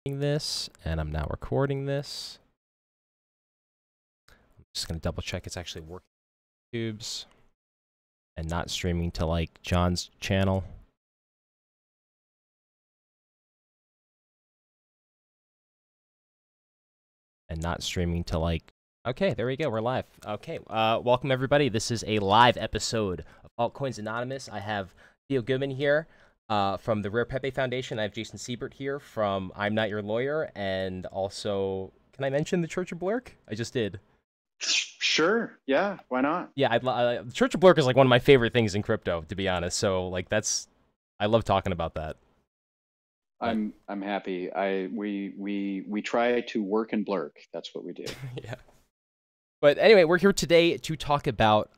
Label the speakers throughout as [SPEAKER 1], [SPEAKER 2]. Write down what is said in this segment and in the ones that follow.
[SPEAKER 1] This, and I'm now recording this. I'm just gonna double check it's actually working on YouTube's and not streaming to like John's channel. And not streaming to like, okay, there we go, we're live. Okay, welcome everybody. This is a live episode of Altcoins Anonymous. I have Theo Goodman here from the Rare Pepe Foundation. I have Jason Seibert here from I'm Not Your Lawyer, and also, can I mention the Church of Blerk? I just did.
[SPEAKER 2] Sure. Yeah. Why not?
[SPEAKER 1] Yeah, the Church of Blerk is like one of my favorite things in crypto, to be honest. So like I love talking about that.
[SPEAKER 2] I'm happy. We try to work in Blerk. That's what we do.
[SPEAKER 1] Yeah. But anyway, we're here today to talk about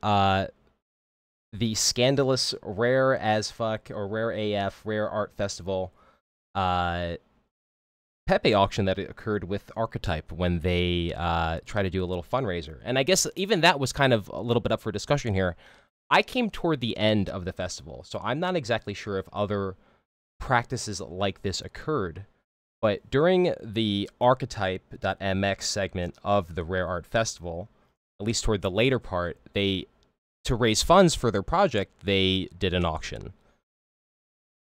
[SPEAKER 1] the scandalous Rare as fuck or Rare.af Rare Art Festival Pepe auction that occurred with Archetype when they tried to do a little fundraiser. And I guess even that was kind of a little bit up for discussion here. I came toward the end of the festival, so I'm not exactly sure if other practices like this occurred. But during the Archetype.mx segment of the Rare Art Festival, at least toward the later part, to raise funds for their project, they did an auction.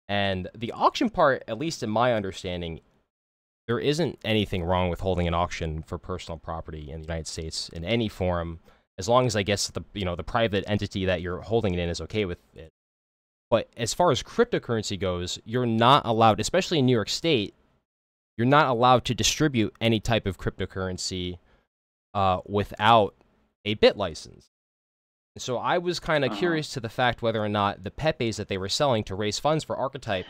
[SPEAKER 1] And the auction part, at least in my understanding, there isn't anything wrong with holding an auction for personal property in the United States in any forum, as long as I guess the private entity that you're holding it in is okay with it. But as far as cryptocurrency goes, you're not allowed, especially in New York State, you're not allowed to distribute any type of cryptocurrency without a bit license. And so I was kind of curious to the fact whether or not the Pepes that they were selling to raise funds for Archetype,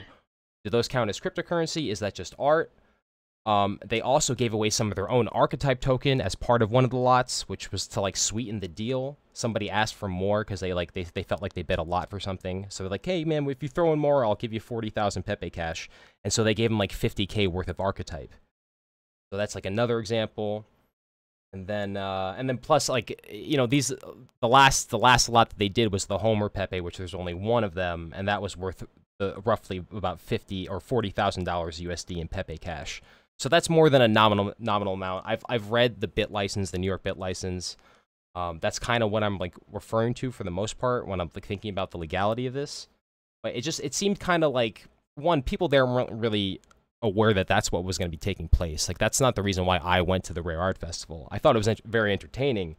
[SPEAKER 1] do those count as cryptocurrency? Is that just art? They also gave away some of their own Archetype token as part of one of the lots, which was to like sweeten the deal. Somebody asked for more because they felt like they bid a lot for something. So they're like, hey man, if you throw in more, I'll give you 40,000 Pepe cash. And so they gave them like 50K worth of Archetype. So that's like another example. And then plus like, the last lot that they did was the Homer Pepe, which there's only one of them, and that was worth roughly about $50,000 or $40,000 USD in Pepe cash. So that's more than a nominal amount. I've read the bit license, the New York bit license. That's kind of what I'm like referring to for the most part when I'm like thinking about the legality of this. But it seemed kind of like, one, people there weren't really aware that that's what was going to be taking place. Like that's not the reason why I went to the Rare Art Festival. I thought it was very entertaining,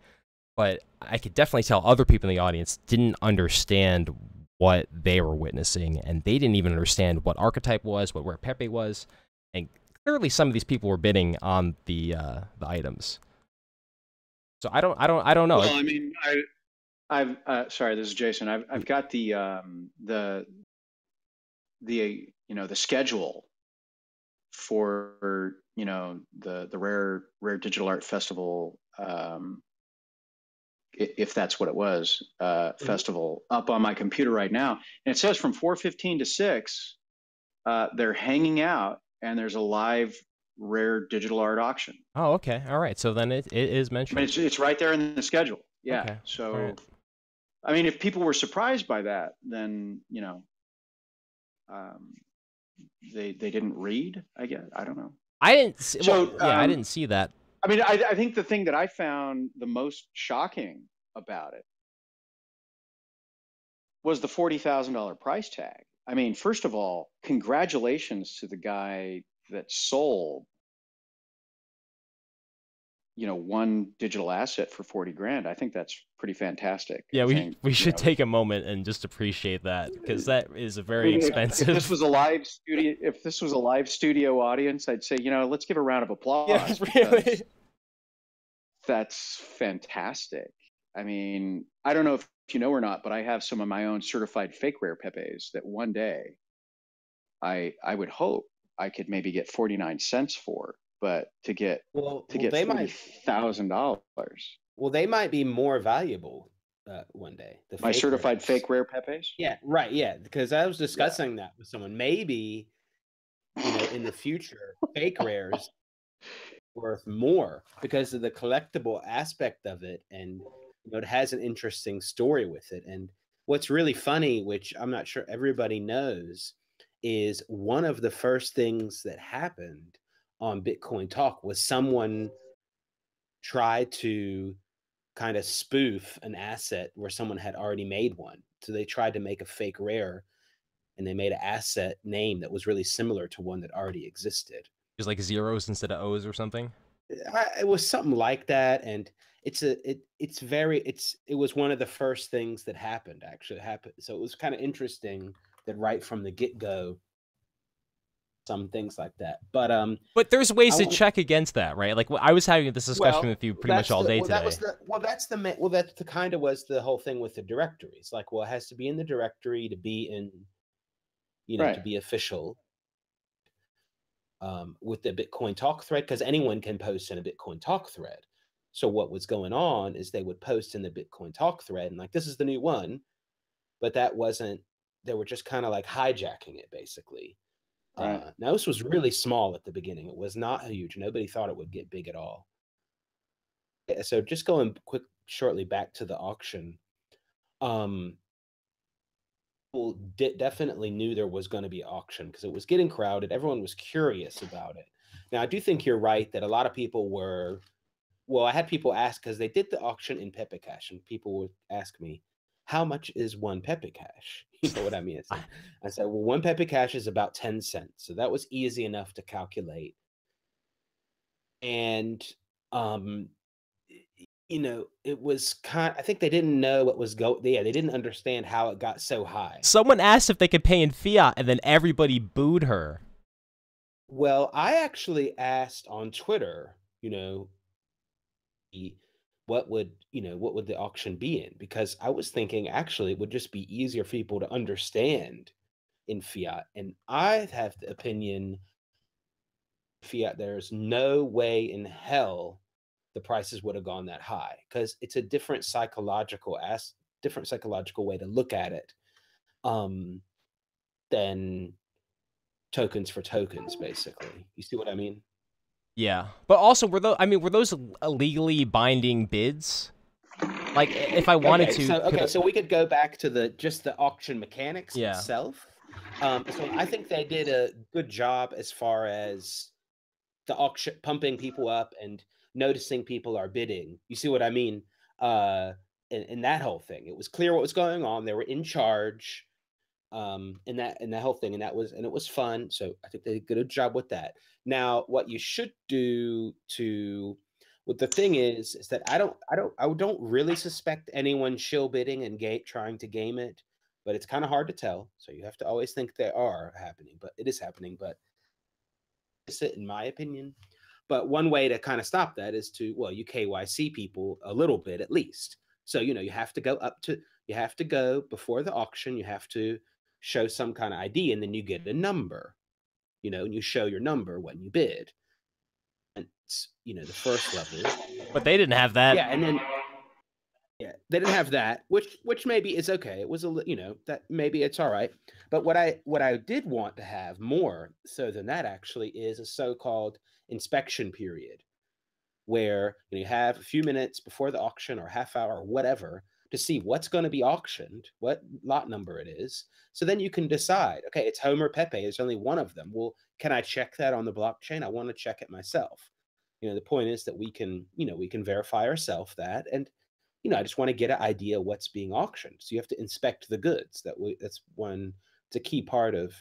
[SPEAKER 1] but I could definitely tell other people in the audience didn't understand what they were witnessing, and they didn't even understand what Archetype was, what Rare Pepe was, and clearly some of these people were bidding on the items. So I don't know.
[SPEAKER 2] Well, I mean, I've sorry, this is Jason. I've got the schedule for the Rare Digital Art Festival, if that's what it was, festival up on my computer right now, and it says from 4:15 to 6 they're hanging out, and there's a live Rare digital art auction.
[SPEAKER 1] Oh, okay, all right. So then it is mentioned.
[SPEAKER 2] I mean, it's right there in the schedule. Yeah.
[SPEAKER 1] Okay.
[SPEAKER 2] So,
[SPEAKER 1] right.
[SPEAKER 2] I mean, if people were surprised by that, then they didn't read. I guess I don't know.
[SPEAKER 1] I didn't. I didn't see that.
[SPEAKER 2] I mean, I think the thing that I found the most shocking about it was the $40,000 price tag. I mean, first of all, congratulations to the guy that sold, one digital asset for 40 grand. I think that's pretty fantastic.
[SPEAKER 1] Yeah, we should take a moment and just appreciate that, because that is a very expensive.
[SPEAKER 2] If this was a live studio audience, I'd say, let's give a round of applause.
[SPEAKER 1] Yeah, really.
[SPEAKER 2] That's fantastic. I mean, I don't know if you know or not, but I have some of my own certified fake Rare Pepes that one day I would hope I could maybe get 49 cents for, but to get $40,000.
[SPEAKER 3] Well, they might be more valuable one day.
[SPEAKER 2] My certified fake Rare Pepes?
[SPEAKER 3] Yeah, right. Yeah, because I was discussing that with someone. Maybe, in the future, fake rares worth more because of the collectible aspect of it, and it has an interesting story with it. And what's really funny, which I'm not sure everybody knows, is one of the first things that happened on Bitcoin Talk was someone tried to kind of spoof an asset where someone had already made one. So they tried to make a fake rare, and they made an asset name that was really similar to one that already existed.
[SPEAKER 1] Just like zeros instead of O's or something.
[SPEAKER 3] It was something like that, and it was one of the first things that happened. So it was kind of interesting that right from the get-go, some things like that.
[SPEAKER 1] But there's ways to check against that, right? Like I was having this discussion with you pretty much all day today.
[SPEAKER 3] That's the kind of was the whole thing with the directories. Like, well, it has to be in the directory to be in,
[SPEAKER 2] Right.
[SPEAKER 3] to be official. With the Bitcoin Talk thread, because anyone can post in a Bitcoin Talk thread. So what was going on is they would post in the Bitcoin Talk thread and like, this is the new one, but that wasn't, they were just kind of like hijacking it basically.
[SPEAKER 2] Right.
[SPEAKER 3] Now this was really small at the beginning. It was not huge. Nobody thought it would get big at all. So just going shortly back to the auction, people definitely knew there was going to be auction because it was getting crowded. Everyone was curious about it. Now, I do think you're right that a lot of people were, well, I had people ask because they did the auction in Pepe Cash, and people would ask me, how much is one Pepe Cash? You know what I mean? I said, well, one Pepe Cash is about 10 cents. So that was easy enough to calculate. And, it was I think they didn't know what was they didn't understand how it got so high.
[SPEAKER 1] Someone asked if they could pay in fiat, and then everybody booed her.
[SPEAKER 3] Well, I actually asked on Twitter, what would the auction be in? Because I was thinking actually it would just be easier for people to understand in fiat. And I have the opinion fiat, there's no way in hell the prices would have gone that high because it's a different psychological way to look at it than tokens for tokens, basically. You see what I mean?
[SPEAKER 1] Yeah, but also were those legally binding bids? Like if I wanted to.
[SPEAKER 3] So we could go back to the auction mechanics
[SPEAKER 1] Yeah.
[SPEAKER 3] itself. So I think they did a good job as far as the auction pumping people up and noticing people are bidding. You see what I mean? In that whole thing, it was clear what was going on. They were in charge in that whole thing, and it was fun. So I think they did a good job with that. Now, what you should do what the thing is that I don't really suspect anyone shill bidding and trying to game it, but it's kind of hard to tell. So you have to always think they are happening, but it is happening. But it's in my opinion. But one way to kind of stop that is to, well, you KYC people a little bit at least. So, you have to go before the auction, you have to show some kind of ID, and then you get a number, and you show your number when you bid. And it's, the first level.
[SPEAKER 1] But they didn't have that.
[SPEAKER 3] Yeah, and then they didn't have that, which maybe is okay. It was that maybe it's all right. But what I did want to have more so than that actually is a so-called inspection period, where you have a few minutes before the auction or half hour or whatever to see what's going to be auctioned, what lot number it is. So then you can decide, okay, it's Homer Pepe. There's only one of them. Well, can I check that on the blockchain? I want to check it myself. The point is that we can verify ourselves that, and I just want to get an idea what's being auctioned. So you have to inspect the goods. It's a key part of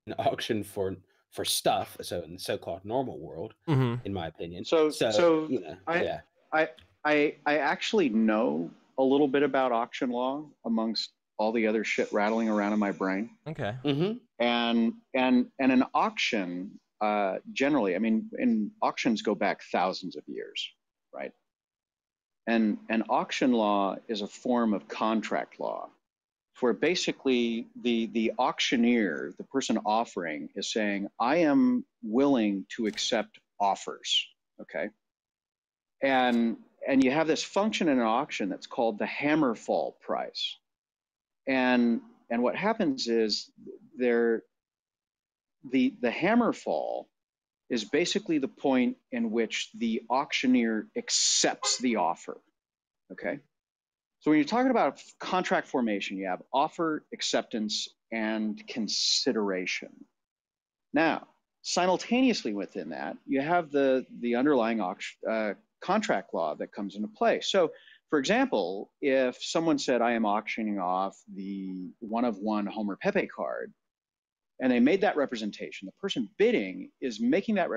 [SPEAKER 3] an auction for stuff. So in the so-called normal world, in my opinion.
[SPEAKER 2] I actually know a little bit about auction law amongst all the other shit rattling around in my brain.
[SPEAKER 1] Okay.
[SPEAKER 2] And an auction, generally, and auctions go back thousands of years, right? And auction law is a form of contract law, where basically the auctioneer, the person offering, is saying, I am willing to accept offers, okay? And you have this function in an auction that's called the hammer fall price. And what happens is the hammer fall is basically the point in which the auctioneer accepts the offer, okay? So when you're talking about contract formation, you have offer, acceptance, and consideration. Now, simultaneously within that, you have the underlying contract law that comes into play. So, for example, if someone said, I am auctioning off the one-of-one Homer Pepe card, and they made that representation, the person bidding is making that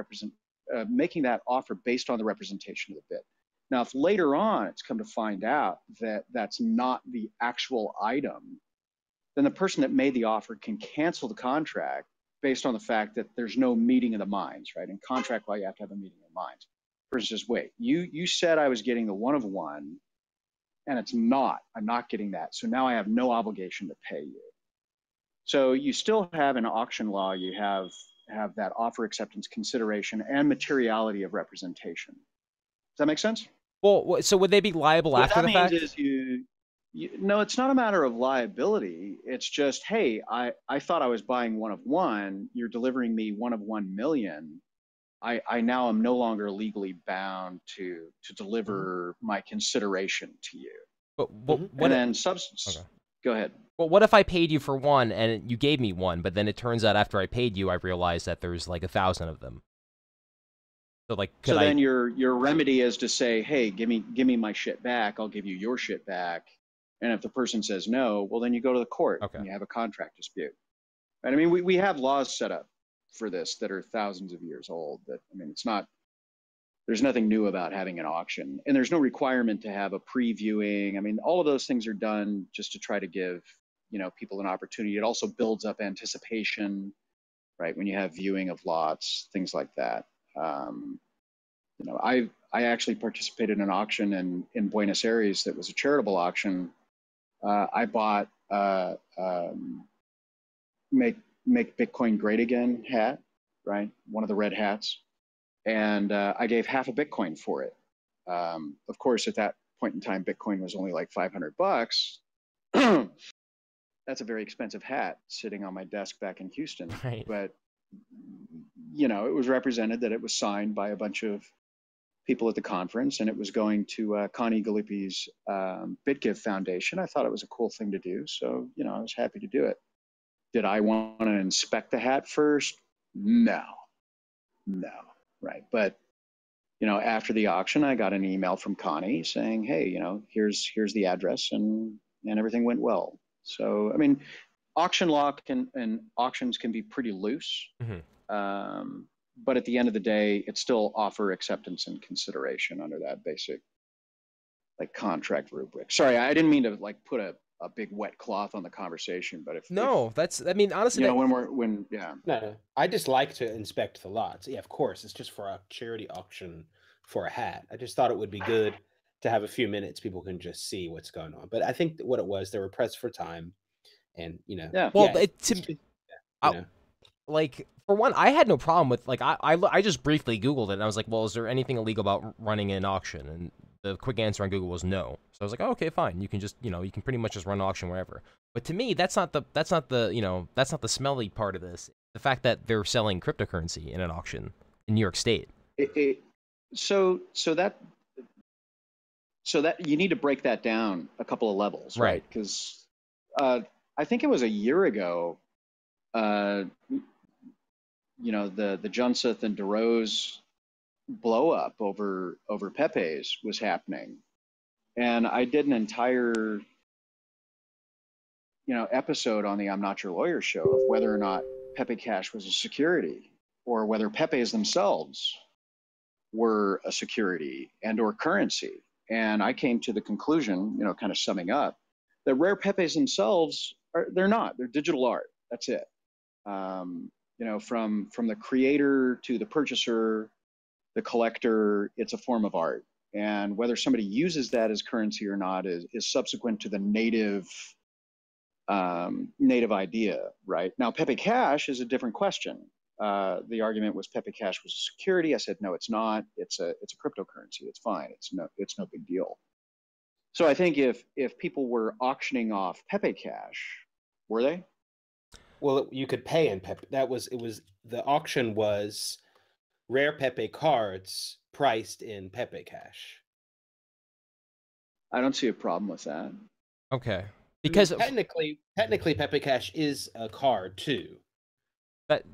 [SPEAKER 2] offer based on the representation of the bid. Now, if later on it's come to find out that that's not the actual item, then the person that made the offer can cancel the contract based on the fact that there's no meeting of the minds, right? In contract law, you have to have a meeting of the minds. The person says, wait, you said I was getting the one-of-one, and it's not. I'm not getting that. So now I have no obligation to pay you. So you still have in auction law, you have that offer acceptance consideration and materiality of representation. Does that make sense?
[SPEAKER 1] Well, so would they be liable after the fact?
[SPEAKER 2] What that means is no, it's not a matter of liability. It's just, hey, I thought I was buying one-of-one. You're delivering me one-of-1 million. I now am no longer legally bound to deliver my consideration to you.
[SPEAKER 1] But
[SPEAKER 2] and then substance. Okay. Go ahead.
[SPEAKER 1] Well, what if I paid you for one and you gave me one, but then it turns out after I paid you, I realized that there's like 1,000 of them. So like,
[SPEAKER 2] then your remedy is to say, hey, give me my shit back. I'll give you your shit back. And if the person says no, well, then you go to the court and you have a contract dispute. And I mean, we have laws set up for this that are thousands of years old. That, I mean, there's nothing new about having an auction, and there's no requirement to have a previewing. I mean, all of those things are done just to try to give, people an opportunity. It also builds up anticipation, right? When you have viewing of lots, things like that. I actually participated in an auction in Buenos Aires that was a charitable auction. I bought Make Bitcoin Great Again hat, right? One of the red hats. And I gave half a Bitcoin for it. Of course, at that point in time, Bitcoin was only like $500. That's a very expensive hat sitting on my desk back in Houston.
[SPEAKER 1] Right.
[SPEAKER 2] But, it was represented that it was signed by a bunch of people at the conference, and it was going to Connie Galippi's BitGive Foundation. I thought it was a cool thing to do. So, I was happy to do it. Did I want to inspect the hat first? No. Right. But, after the auction, I got an email from Connie saying, hey, here's the address, and everything went well. So, I mean, auction law and auctions can be pretty loose.
[SPEAKER 1] Mm-hmm.
[SPEAKER 2] But at the end of the day, it's still offer acceptance and consideration under that basic contract rubric. Sorry, I didn't mean to put a big wet cloth on the conversation, but
[SPEAKER 1] honestly,
[SPEAKER 3] No, I just like to inspect the lots. Yeah, of course, it's just for a charity auction for a hat. I just thought it would be good to have a few minutes, people can just see what's going on. But I think what it was, they were pressed for time, and
[SPEAKER 1] for one, I had no problem with I just briefly Googled it and I was like, well, is there anything illegal about running an auction? And the quick answer on Google was no. So I was like, oh, okay, fine. You can just, you can pretty much just run an auction wherever. But to me, that's not the smelly part of this. The fact that they're selling cryptocurrency in an auction in New York State.
[SPEAKER 2] So that you need to break that down a couple of levels, right? Because I think it was a year ago, the Junseth and DeRose blow up over Pepe's was happening, and I did an entire episode on the I'm Not Your Lawyer show of whether or not Pepe Cash was a security, or whether Pepe's themselves were a security and or currency. And I came to the conclusion, kind of summing up, that Rare Pepe's themselves they're not. They're digital art. That's it. From the creator to the purchaser, the collector, it's a form of art. And whether somebody uses that as currency or not is subsequent to the native idea, right? Now, Pepe Cash is a different question. The argument was Pepe Cash was a security. I said, no, it's not. It's a cryptocurrency. It's fine. It's no big deal. So I think if people were auctioning off Pepe Cash, were they?
[SPEAKER 3] Well, you could pay in Pepe. The auction was Rare Pepe cards priced in Pepe Cash.
[SPEAKER 2] I don't see a problem with that.
[SPEAKER 1] Okay. Because
[SPEAKER 3] technically Pepe Cash is a card too.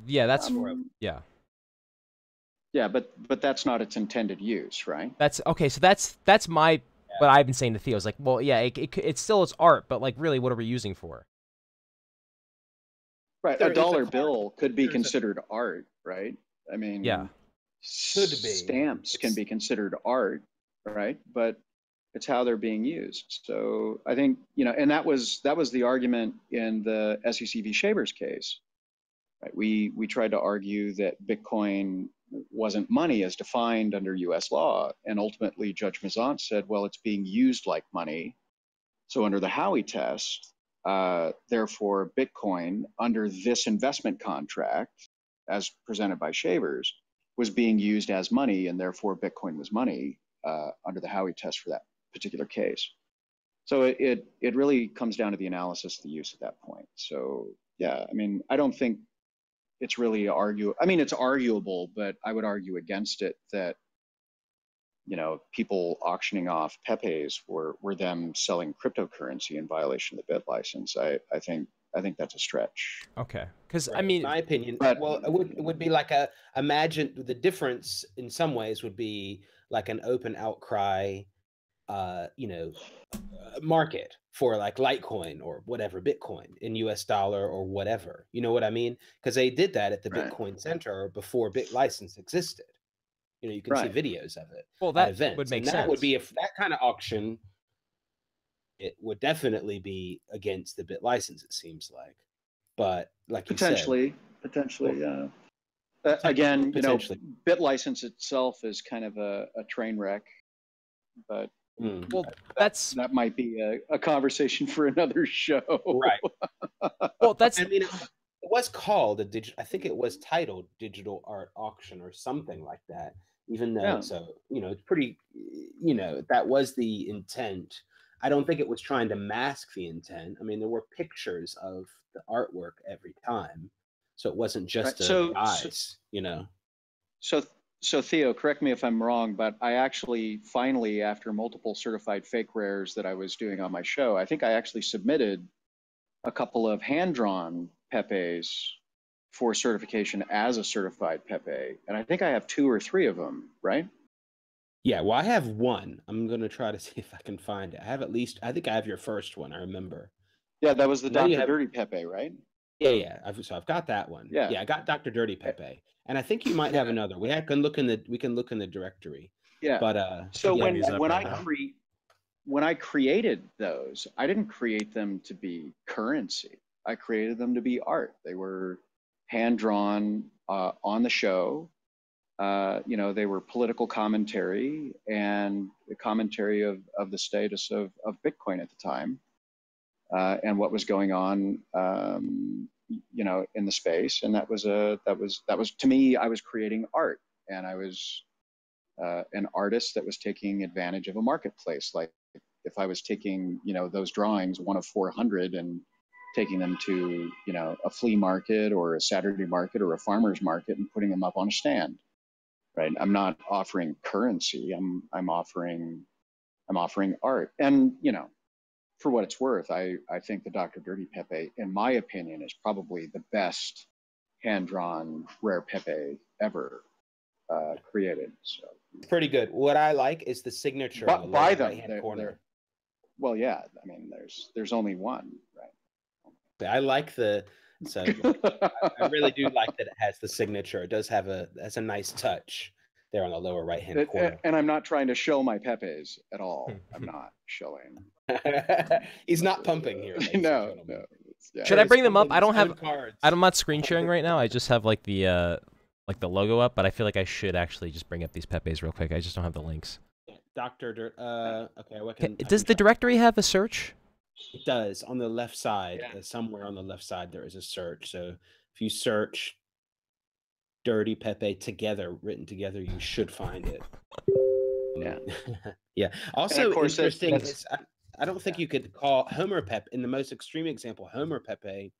[SPEAKER 1] Yeah.
[SPEAKER 2] Yeah, but that's not its intended use, right?
[SPEAKER 1] That's okay. So that's my what I've been saying to Theo is like, well, yeah, it's still it's art, but like, really, what are we using for?
[SPEAKER 2] Right.
[SPEAKER 3] There
[SPEAKER 2] A
[SPEAKER 3] is
[SPEAKER 2] dollar
[SPEAKER 3] card.
[SPEAKER 2] bill could be
[SPEAKER 3] There's
[SPEAKER 2] considered art, right? I mean,
[SPEAKER 1] Yeah.
[SPEAKER 3] Could be.
[SPEAKER 2] stamps can be considered art, right? But it's how they're being used. So I think, and that was the argument in the SEC v. Shavers case. Right? We tried to argue that Bitcoin wasn't money as defined under U.S. law, and ultimately Judge Mazant said, well, it's being used like money. So under the Howey test, therefore Bitcoin under this investment contract, as presented by Shavers, was being used as money, and therefore Bitcoin was money under the Howey test for that particular case. So it really comes down to the analysis of the use at that point. So yeah, I mean, I don't think it's really I mean, it's arguable, but I would argue against it that, people auctioning off Pepes were them selling cryptocurrency in violation of the BIT license. I think that's a stretch.
[SPEAKER 1] Okay, because
[SPEAKER 3] Right.
[SPEAKER 1] I mean,
[SPEAKER 3] In my opinion,
[SPEAKER 2] But-
[SPEAKER 3] well, it would be like imagine the difference in some ways would be like an open outcry, market for like Litecoin or whatever, Bitcoin in US dollar or whatever. You know what I mean? Because they did that at the
[SPEAKER 2] Right.
[SPEAKER 3] Bitcoin Center before Bit license existed. You can see
[SPEAKER 2] Right.
[SPEAKER 3] videos of it
[SPEAKER 1] well,
[SPEAKER 3] at
[SPEAKER 1] that
[SPEAKER 3] events.
[SPEAKER 1] would make
[SPEAKER 3] And
[SPEAKER 1] sense.
[SPEAKER 3] that would be if that kind of auction, it would definitely be against the Bit license, it seems like. But like you
[SPEAKER 2] potentially, yeah. Again,
[SPEAKER 3] potentially.
[SPEAKER 2] BIT license itself is kind of a train wreck, but
[SPEAKER 3] said,
[SPEAKER 1] Well, that
[SPEAKER 2] might be a conversation for another show.
[SPEAKER 3] right.
[SPEAKER 1] well, that's
[SPEAKER 3] I mean, it was called I think it was titled Digital Art Auction or something like that. Even though,
[SPEAKER 2] Yeah.
[SPEAKER 3] so it's pretty, that was the intent. I don't think it was trying to mask the intent. I mean, there were pictures of the artwork every time, so it wasn't just
[SPEAKER 2] Right.
[SPEAKER 3] a guise,
[SPEAKER 2] So Theo, correct me if I'm wrong, but I actually finally, after multiple certified fake rares that I was doing on my show, I think I actually submitted a couple of hand-drawn Pepes for certification as a certified Pepe, and I think I have 2 or 3 of them, right?
[SPEAKER 3] Yeah, well, I have one. I'm gonna try to see if I can find it. I have at least, I think I have your first one. I remember.
[SPEAKER 2] Yeah, that was the
[SPEAKER 3] Now you
[SPEAKER 2] Dr.
[SPEAKER 3] have-
[SPEAKER 2] Dirty Pepe, right?
[SPEAKER 3] Yeah. So I've got that one.
[SPEAKER 2] Yeah.
[SPEAKER 3] I got Dr. Dirty Pepe, and I think you might have another. We can look in the directory.
[SPEAKER 2] Yeah.
[SPEAKER 3] But
[SPEAKER 2] So
[SPEAKER 3] yeah,
[SPEAKER 2] when I created those, I didn't create them to be currency. I created them to be art. They were hand drawn on the show. They were political commentary and the commentary of the status of Bitcoin at the time and what was going on, in the space. And that was to me, I was creating art, and I was an artist that was taking advantage of a marketplace. Like if I was taking, those drawings, one of 400, and taking them to, a flea market or a Saturday market or a farmer's market and putting them up on a stand, right? I'm not offering currency. I'm offering art. And, for what it's worth, I think the Dr. Dirty Pepe, in my opinion, is probably the best hand-drawn Rare Pepe ever created. So
[SPEAKER 3] pretty good. What I like is the signature on the
[SPEAKER 2] buy
[SPEAKER 3] lower
[SPEAKER 2] them.
[SPEAKER 3] right-hand corner.
[SPEAKER 2] Well, yeah. I mean, there's only one, right?
[SPEAKER 3] I like I really do like that it has the signature. It does have that's a nice touch there on the lower right-hand corner.
[SPEAKER 2] And I'm not trying to show my Pepes at all. I'm not showing.
[SPEAKER 3] He's not pumping here.
[SPEAKER 2] No. Yeah.
[SPEAKER 1] Should I bring them up? I don't have.
[SPEAKER 3] cards.
[SPEAKER 1] I'm not screen sharing right now. I just have like the logo up, but I feel like I should actually just bring up these Pepes real quick. I just don't have the links.
[SPEAKER 3] Dr. Dirt. Okay.
[SPEAKER 1] Does the directory have a search?
[SPEAKER 3] It does on the left side. Somewhere on the left side there is a search. So if you search Dirty Pepe together, written together, you should find it.
[SPEAKER 2] Yeah.
[SPEAKER 3] Yeah. Also
[SPEAKER 2] course,
[SPEAKER 3] interesting is I don't think you could call Homer Pepe, in the most extreme example, Homer Pepe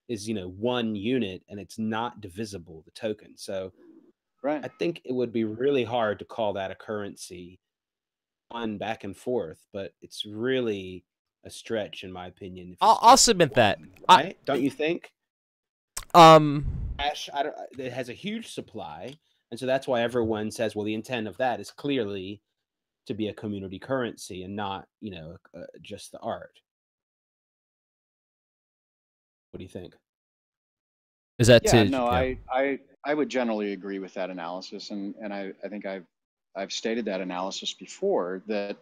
[SPEAKER 3] is, one unit and it's not divisible, the token. So
[SPEAKER 2] right.
[SPEAKER 3] I think it would be really hard to call that a currency on back and forth, but it's really a stretch in my opinion.
[SPEAKER 1] I'll submit that.
[SPEAKER 3] Don't you think?
[SPEAKER 1] It
[SPEAKER 3] It has a huge supply, And so that's why everyone says, well, the intent of that is clearly to be a community currency and not, just the art. What do you think?
[SPEAKER 1] Is that
[SPEAKER 2] Yeah,
[SPEAKER 1] to
[SPEAKER 2] no,
[SPEAKER 1] yeah.
[SPEAKER 2] I would generally agree with that analysis, and I think I've stated that analysis before, that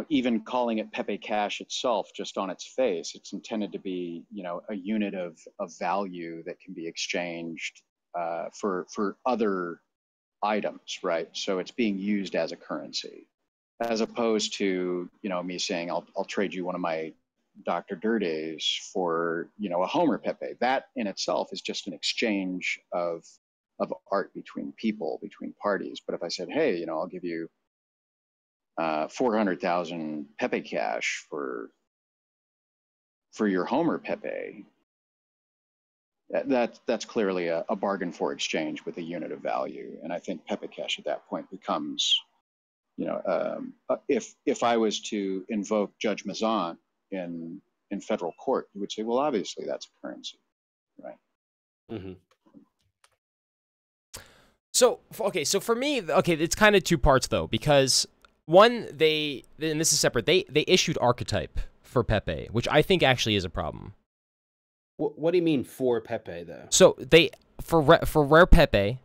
[SPEAKER 2] even calling it Pepe Cash itself, just on its face, it's intended to be a unit of value that can be exchanged for other items, right? So it's being used as a currency, as opposed to me saying I'll trade you one of my Dr. Dirdays for a Homer Pepe. That in itself is just an exchange of art between people, between parties. But if I said, hey, I'll give you 400,000 Pepe Cash for your Homer Pepe, that's clearly a bargain for exchange with a unit of value. And I think Pepe Cash at that point becomes, if I was to invoke Judge Mazan in federal court, you would say, well, obviously that's a currency, right?
[SPEAKER 3] Mm-hmm.
[SPEAKER 1] So for me, it's kind of two parts though, because one, and this is separate, they issued Archetype for Pepe, which I think actually is a problem.
[SPEAKER 3] What do you mean for Pepe though?
[SPEAKER 1] So for Rare Pepe,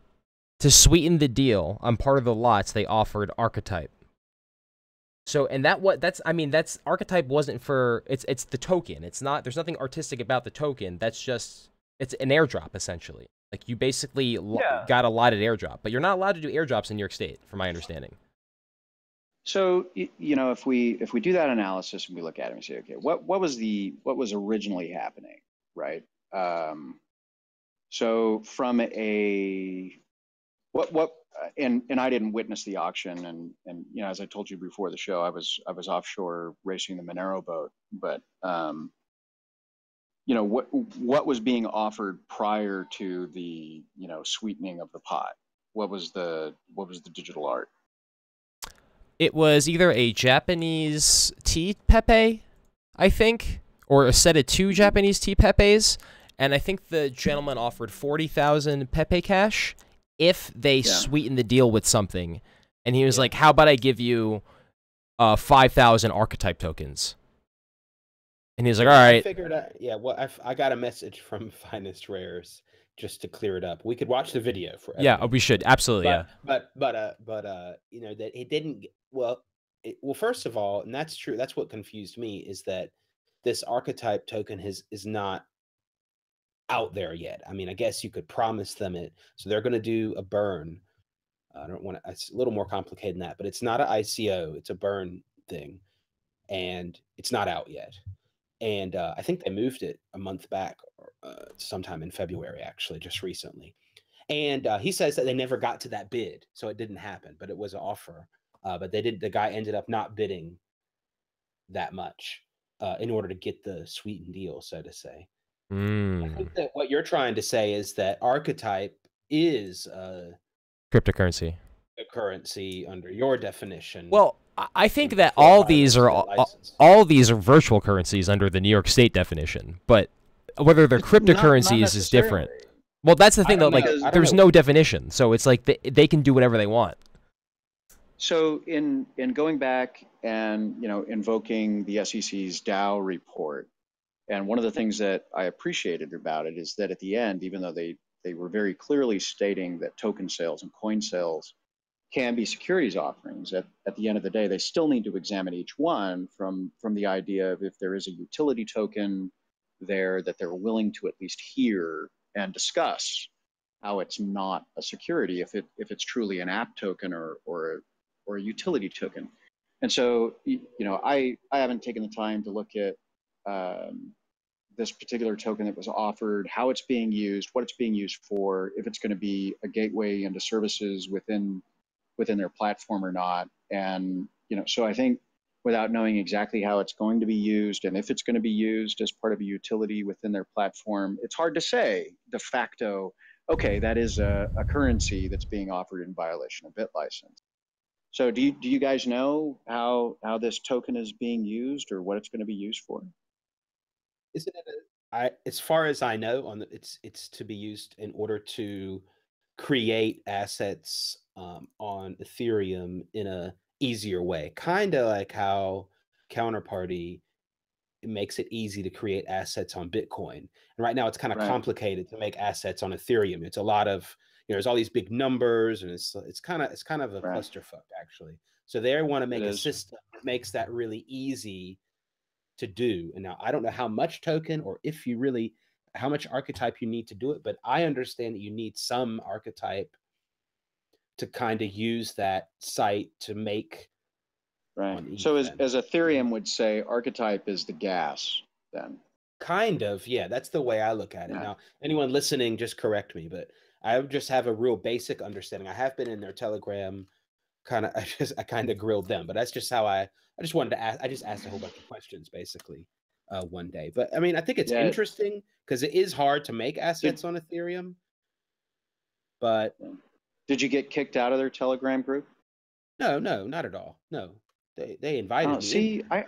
[SPEAKER 1] to sweeten the deal on part of the lots, they offered Archetype. So, and that's Archetype wasn't for, it's the token. It's not, there's nothing artistic about the token. That's just, it's an airdrop essentially. Like you basically got a allotted airdrop, but you're not allowed to do airdrops in New York State, from my understanding.
[SPEAKER 2] So, if we do that analysis and we look at it and say, okay, what was originally happening, right? So from and I didn't witness the auction, and as I told you before the show, I was offshore racing the Monero boat, but what was being offered prior to the sweetening of the pot? What was the digital art?
[SPEAKER 1] It was either a Japanese tea Pepe, I think, or a set of 2 Japanese tea Pepes, and I think the gentleman offered 40,000 Pepe Cash if they sweeten the deal with something. And he was like, how about I give you 5,000 Archetype tokens? And he was like, all right.
[SPEAKER 3] I figured out, I got a message from Finest Rares just to clear it up. We could watch the video for
[SPEAKER 1] everything. Yeah, we should. Absolutely,
[SPEAKER 3] but that it didn't, well, first of all, and that's true, that's what confused me, is that this Archetype token is not out there yet. I mean, I guess you could promise them it. So they're going to do a burn. I don't want to, it's a little more complicated than that, but it's not an ICO. It's a burn thing. And it's not out yet. And I think they moved it a month back, sometime in February, actually, just recently. And he says that they never got to that bid. So it didn't happen, but it was an offer. But the guy ended up not bidding that much in order to get the sweetened deal, so to say. I think that what you're trying to say is that Archetype is
[SPEAKER 1] cryptocurrency.
[SPEAKER 3] A currency under your definition.
[SPEAKER 1] Well, I think that all these are virtual currencies under the New York State definition, but whether they're cryptocurrencies is different. Well, that's the thing though, like there's no definition. So it's like they can do whatever they want.
[SPEAKER 2] So in going back and invoking the SEC's DAO report, and one of the things that I appreciated about it is that at the end, even though they were very clearly stating that token sales and coin sales can be securities offerings, at the end of the day, they still need to examine each one from the idea of if there is a utility token there that they're willing to at least hear and discuss how it's not a security, if it's truly an app token or a utility token. And so, I haven't taken the time to look at this particular token that was offered, how it's being used, what it's being used for, if it's going to be a gateway into services within their platform or not. And so I think without knowing exactly how it's going to be used and if it's going to be used as part of a utility within their platform, it's hard to say de facto, okay, that is a currency that's being offered in violation of BitLicense. So do you guys know how this token is being used or what it's going to be used for?
[SPEAKER 3] Isn't it as far as I know, it's to be used in order to create assets on Ethereum in a easier way, kind of like how Counterparty makes it easy to create assets on Bitcoin. And right now it's kind of complicated to make assets on Ethereum. It's a lot of, there's all these big numbers, and it's kind of a clusterfuck actually. So they want to make a system that makes that really easy to do. And now I don't know how much token, or if you really, how much Archetype you need to do it, but I understand that you need some Archetype to kind of use that site to make.
[SPEAKER 2] So as Ethereum would say, Archetype is the gas then.
[SPEAKER 3] Kind of, yeah. That's the way I look at it. Now, anyone listening, just correct me, but I just have a real basic understanding. I have been in their Telegram, I kind of grilled them, but that's just how I just wanted to ask. I just asked a whole bunch of questions basically one day. But I mean, I think it's interesting because it is hard to make assets on Ethereum. But
[SPEAKER 2] did you get kicked out of their Telegram group?
[SPEAKER 3] No, not at all. No. They invited me.
[SPEAKER 2] See, I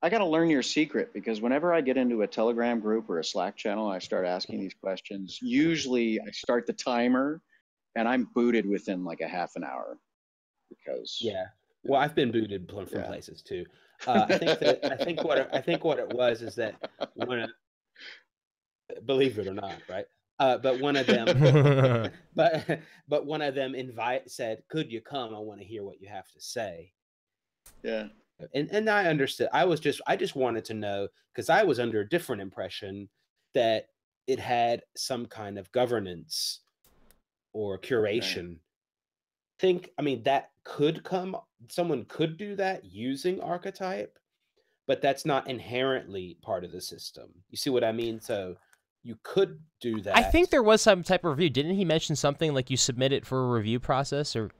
[SPEAKER 2] gotta learn your secret, because whenever I get into a Telegram group or a Slack channel, I start asking these questions. Usually, I start the timer, and I'm booted within like a half an hour. Because
[SPEAKER 3] well, I've been booted from places too. I think what it was is that believe it or not, right? But one of them, but one of them said, "Could you come? I want to hear what you have to say."
[SPEAKER 2] Yeah.
[SPEAKER 3] And I understood. I just wanted to know, because I was under a different impression that it had some kind of governance or curation. I mean, that could come, someone could do that using Archetype, but that's not inherently part of the system. You see what I mean? So you could do that.
[SPEAKER 1] I think there was some type of review. Didn't he mention something like you submit it for a review process, or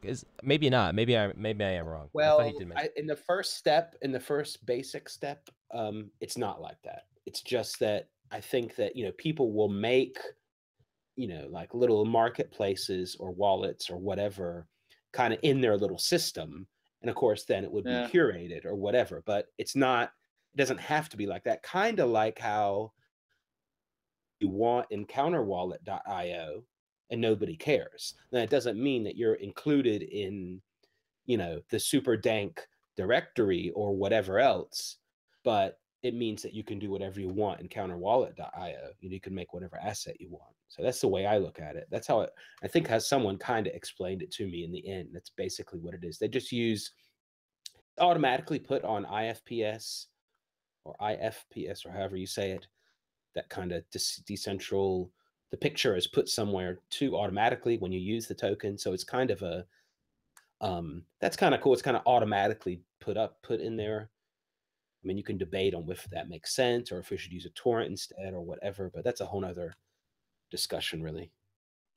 [SPEAKER 1] maybe not? Maybe I am wrong.
[SPEAKER 3] Well, in the first basic step, it's not like that. It's just that I think that people will make like little marketplaces or wallets or whatever kind of in their little system, and of course then it would be curated or whatever. But it doesn't have to be like that. Kind of like how you want in counterwallet.io and nobody cares. Now, it doesn't mean that you're included in, the super dank directory or whatever else, but it means that you can do whatever you want in counterwallet.io. You can make whatever asset you want. So that's the way I look at it. That's how I think how someone kind of explained it to me in the end. That's basically what it is. They just automatically put on IFPS or IFPS or however you say it, that kind of decentral, the picture is put somewhere too automatically when you use the token. So it's kind of that's kind of cool. It's kind of automatically put in there. I mean, you can debate on if that makes sense or if we should use a torrent instead or whatever, but that's a whole nother discussion, really.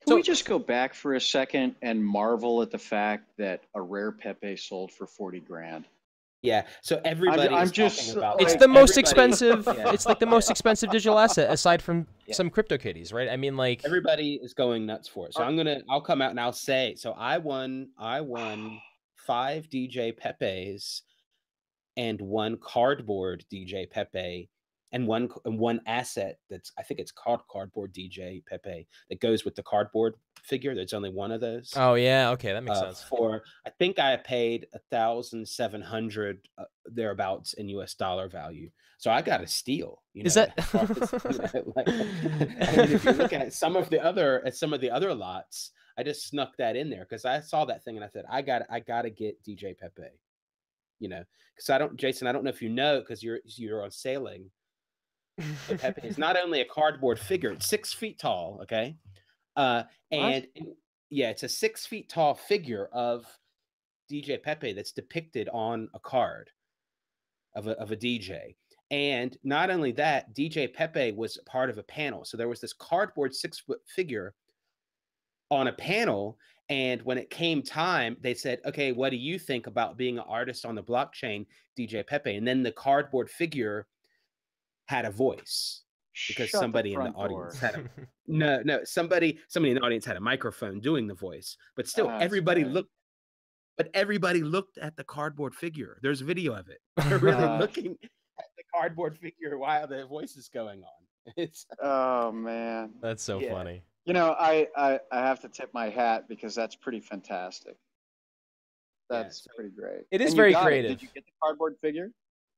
[SPEAKER 2] Can we just go back for a second and marvel at the fact that a Rare Pepe sold for 40 grand?
[SPEAKER 3] Yeah, so everybody is talking about
[SPEAKER 1] it's the most expensive. It's like the most expensive digital asset aside from some CryptoKitties, right? I mean, like
[SPEAKER 3] everybody is going nuts for it. So I'll come out and I'll say, so I won 5 DJ Pepes and 1 cardboard DJ Pepe and one asset I think it's called cardboard DJ Pepe that goes with the cardboard figure. There's only one of those.
[SPEAKER 1] Oh yeah, okay, that makes sense.
[SPEAKER 3] I think I paid 1,700 thereabouts in US dollar value. So I got a steal.
[SPEAKER 1] Is that?
[SPEAKER 3] I mean, if you're looking at some of the other lots, I just snuck that in there because I saw that thing and I said, I got to get DJ Pepe. Because Jason, I don't know if you know, because you're on sailing. Pepe is not only a cardboard figure; it's 6 feet tall. Okay, it's a 6 feet tall figure of DJ Pepe that's depicted on a card of a DJ. And not only that, DJ Pepe was part of a panel. So there was this cardboard 6-foot figure on a panel. And when it came time, they said, okay, what do you think about being an artist on the blockchain, DJ Pepe? And then the cardboard figure had a voice because somebody in the audience had somebody in the audience had a microphone doing the voice. But still, everybody looked at the cardboard figure. There's a video of it. They're really looking at the cardboard figure while the voice is going on. It's
[SPEAKER 2] oh man,
[SPEAKER 1] that's so funny.
[SPEAKER 2] You know, I have to tip my hat because that's pretty fantastic.
[SPEAKER 3] Yeah,
[SPEAKER 2] That's
[SPEAKER 3] so
[SPEAKER 2] pretty great.
[SPEAKER 1] It is
[SPEAKER 2] And you
[SPEAKER 1] very
[SPEAKER 2] got it.
[SPEAKER 1] creative.
[SPEAKER 2] Did you get the cardboard figure?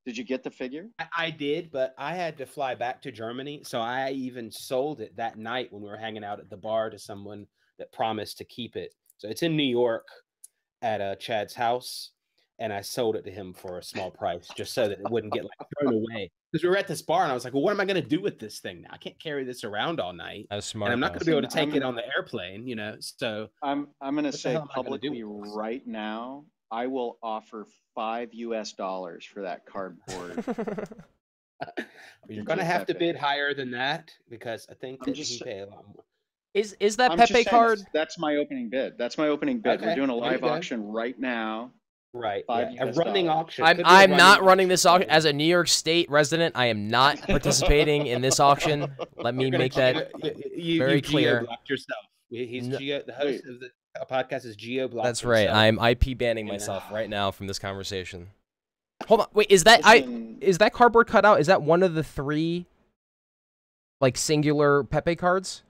[SPEAKER 2] Did you get the figure?
[SPEAKER 3] I did, but I had to fly back to Germany, so I even sold it that night when we were hanging out at the bar to someone that promised to keep it. So it's in New York at Chad's house, and I sold it to him for a small price just so that it wouldn't get like thrown away. Because we were at this bar, and I was like, "Well, what am I going to do with this thing now? I can't carry this around all night,
[SPEAKER 1] That was
[SPEAKER 3] and
[SPEAKER 1] smart,
[SPEAKER 3] I'm not
[SPEAKER 1] though.
[SPEAKER 3] going to be able to
[SPEAKER 2] Listen,
[SPEAKER 3] take it on the airplane, you know. So
[SPEAKER 2] I'm going to
[SPEAKER 3] what the
[SPEAKER 2] say
[SPEAKER 3] hell am I going to do
[SPEAKER 2] publicly
[SPEAKER 3] with this?"
[SPEAKER 2] right now, I will offer $5 for that cardboard
[SPEAKER 3] You're going to
[SPEAKER 2] DJ
[SPEAKER 3] have to
[SPEAKER 2] Pepe.
[SPEAKER 3] bid higher than that because I think
[SPEAKER 2] I'm
[SPEAKER 3] that
[SPEAKER 2] just
[SPEAKER 3] he pay a lot more.
[SPEAKER 1] Is that
[SPEAKER 2] I'm
[SPEAKER 1] Pepe
[SPEAKER 2] just saying
[SPEAKER 1] card?
[SPEAKER 2] that's my opening bid. That's my opening bid. We're
[SPEAKER 3] Okay,
[SPEAKER 2] doing a
[SPEAKER 3] there you
[SPEAKER 2] live
[SPEAKER 3] go.
[SPEAKER 2] auction right now.
[SPEAKER 3] Right,
[SPEAKER 2] Five
[SPEAKER 3] yeah, a
[SPEAKER 2] US
[SPEAKER 3] running
[SPEAKER 2] dollars.
[SPEAKER 3] auction.
[SPEAKER 1] I'm
[SPEAKER 3] Could be a
[SPEAKER 1] I'm not running
[SPEAKER 3] auction.
[SPEAKER 1] this auction as a New York State resident. I am not participating in this auction. Let me
[SPEAKER 3] You're gonna
[SPEAKER 1] make that very
[SPEAKER 3] you
[SPEAKER 1] clear.
[SPEAKER 3] geo-blocked yourself. He's
[SPEAKER 1] No,
[SPEAKER 3] the host of the podcast is geo-blocked
[SPEAKER 1] that's right.
[SPEAKER 3] himself.
[SPEAKER 1] I'm IP banning
[SPEAKER 3] Yeah.
[SPEAKER 1] myself right now from this conversation. Hold on. Wait, is that
[SPEAKER 2] Listen,
[SPEAKER 1] is that cardboard cutout? Is that one of the 3 like singular Pepe cards?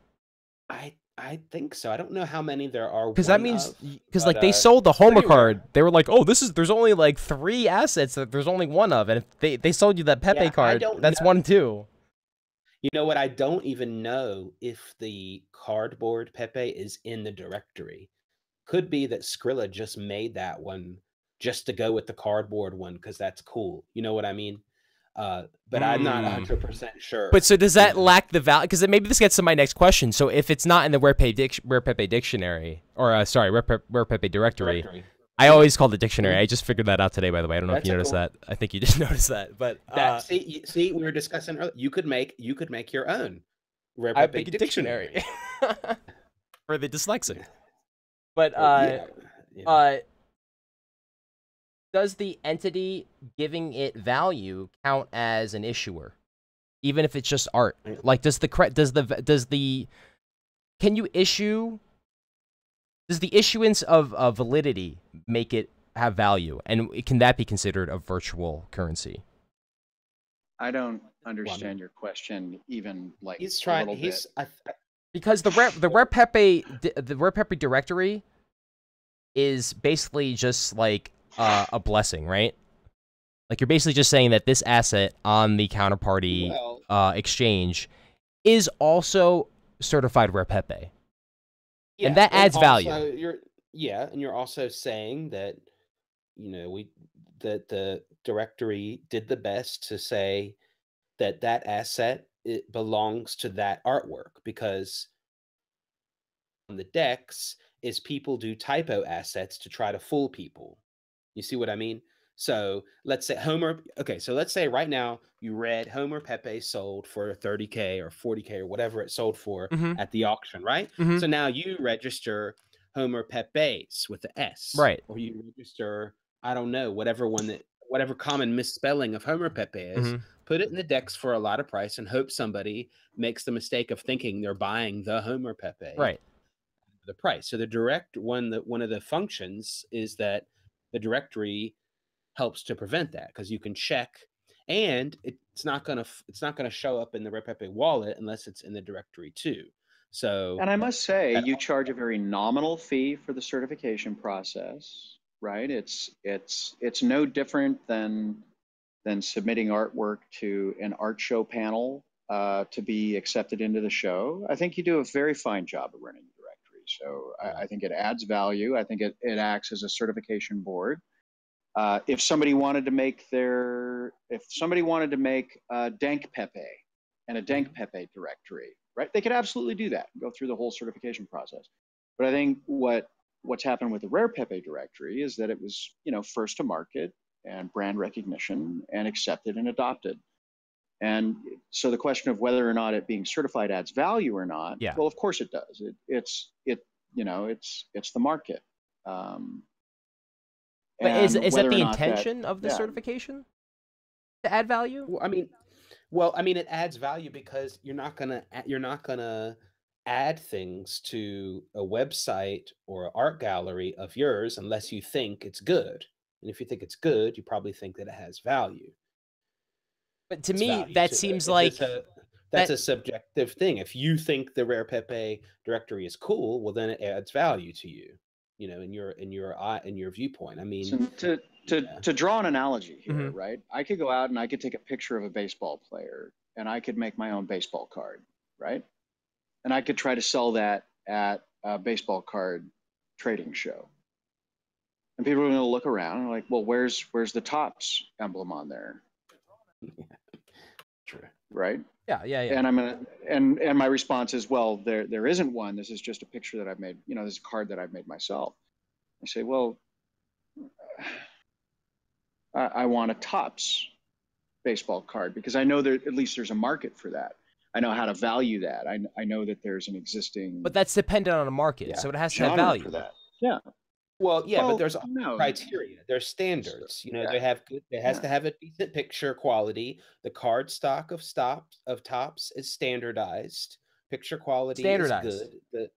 [SPEAKER 3] I think so. I don't know how many there are.
[SPEAKER 1] Because that
[SPEAKER 3] one
[SPEAKER 1] means
[SPEAKER 3] of,
[SPEAKER 1] because
[SPEAKER 3] but,
[SPEAKER 1] like they sold the Homer
[SPEAKER 3] pretty rare.
[SPEAKER 1] card. They were like, oh, there's only like 3 assets that there's only one of, and if they sold you that Pepe
[SPEAKER 3] Yeah, I
[SPEAKER 1] card,
[SPEAKER 3] don't
[SPEAKER 1] that's
[SPEAKER 3] know.
[SPEAKER 1] 1 too.
[SPEAKER 3] You know what? I don't even know if the cardboard Pepe is in the directory. Could be that Skrilla just made that one just to go with the cardboard one because that's cool. You know what I mean? But I'm not 100% sure.
[SPEAKER 1] But so does that
[SPEAKER 3] you know.
[SPEAKER 1] lack the value? Because maybe this gets to my next question. So if it's not in the Rare Pepe dictionary, or sorry, Rare Pepe directory. I always call it dictionary. I just figured that out today, by the way. I don't know if you noticed that. I think you just noticed that. But
[SPEAKER 3] see, we were discussing earlier. You could make your own Rare
[SPEAKER 1] I
[SPEAKER 3] Pepe
[SPEAKER 1] make a dictionary for the dyslexic. But
[SPEAKER 3] yeah.
[SPEAKER 1] does the entity giving it value count as an issuer, even if it's just art? Like, does the can you issue? Does the issuance of validity make it have value, and can that be considered a virtual currency?
[SPEAKER 2] I don't understand your question even like
[SPEAKER 3] he's
[SPEAKER 2] a
[SPEAKER 3] trying.
[SPEAKER 2] little
[SPEAKER 3] He's
[SPEAKER 2] bit.
[SPEAKER 1] Because the Rare Pepe directory is basically just like a blessing, right? Like you're basically just saying that this asset on the counterparty exchange is also certified Rare Pepe.
[SPEAKER 3] Yeah,
[SPEAKER 1] and that adds value.
[SPEAKER 3] And you're also saying that that the directory did the best to say that asset it belongs to that artwork, because on the decks is people do typo assets to try to fool people. You see what I mean? So let's say let's say right now you read Homer Pepe sold for 30K or 40K or whatever it sold for at the auction, right? So now you register Homer Pepe's with the S.
[SPEAKER 1] Right.
[SPEAKER 3] Or you register, I don't know, whatever common misspelling of Homer Pepe is, put it in the decks for a lot of price and hope somebody makes the mistake of thinking they're buying the Homer Pepe.
[SPEAKER 1] Right.
[SPEAKER 3] The price. So one of the functions is that the directory helps to prevent that, because you can check, and it's not gonna show up in the Rare Pepe wallet unless it's in the directory too. So,
[SPEAKER 2] and I must say, you charge a very nominal fee for the certification process, right? It's no different than submitting artwork to an art show panel to be accepted into the show. I think you do a very fine job of running the directory. So I think it adds value. I think it acts as a certification board. If somebody wanted to make a Dank Pepe and a Dank Pepe directory, right? They could absolutely do that and go through the whole certification process. But I think what's happened with the Rare Pepe directory is that it was, first to market and brand recognition and accepted and adopted. And so the question of whether or not it being certified adds value or not, well, of course it does. It's the market.
[SPEAKER 1] But is that the intention of the certification to add value?
[SPEAKER 3] Well, I mean, it adds value because you're not gonna add things to a website or an art gallery of yours unless you think it's good. And if you think it's good, you probably think that it has value.
[SPEAKER 1] But to me, that seems like
[SPEAKER 3] that's a subjective thing. If you think the Rare Pepe directory is cool, well, then it adds value to you, you know, in your viewpoint. I mean,
[SPEAKER 2] so to draw an analogy here,
[SPEAKER 1] Mhm.
[SPEAKER 2] right? I could go out and I could take a picture of a baseball player and I could make my own baseball card, right? And I could try to sell that at a baseball card trading show. And people are going to look around and like, well, where's the Topps emblem on there?
[SPEAKER 3] true.
[SPEAKER 2] Right?
[SPEAKER 1] Yeah.
[SPEAKER 2] And I'm gonna and my response is, well, there isn't one. This is just a picture that I've made. You know, this is a card that I've made myself. I say, well, I want a Topps baseball card because I know that at least there's a market for that. I know how to value that. I know that there's an existing.
[SPEAKER 1] But that's dependent on a market, so it has to have
[SPEAKER 2] genre
[SPEAKER 1] value
[SPEAKER 2] for that. Yeah.
[SPEAKER 3] Well, yeah,
[SPEAKER 2] Well,
[SPEAKER 3] but there's
[SPEAKER 2] no.
[SPEAKER 3] criteria. There's standards. You know,
[SPEAKER 2] Yeah.
[SPEAKER 3] they have good. It has to have a decent picture quality. The card stock of Topps is standardized. Picture quality
[SPEAKER 1] Standardized.
[SPEAKER 3] is good.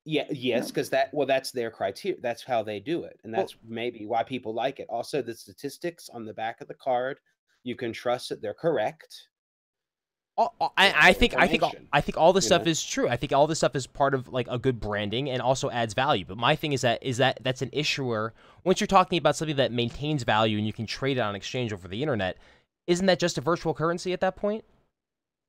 [SPEAKER 3] Yes, because that's their criteria. That's how they do it, and that's maybe why people like it. Also, the statistics on the back of the card, you can trust that they're correct.
[SPEAKER 1] I think all this stuff is true. I think all this stuff is part of like a good branding and also adds value. But my thing is that that's an issuer. Once you're talking about something that maintains value and you can trade it on exchange over the internet, isn't that just a virtual currency at that point?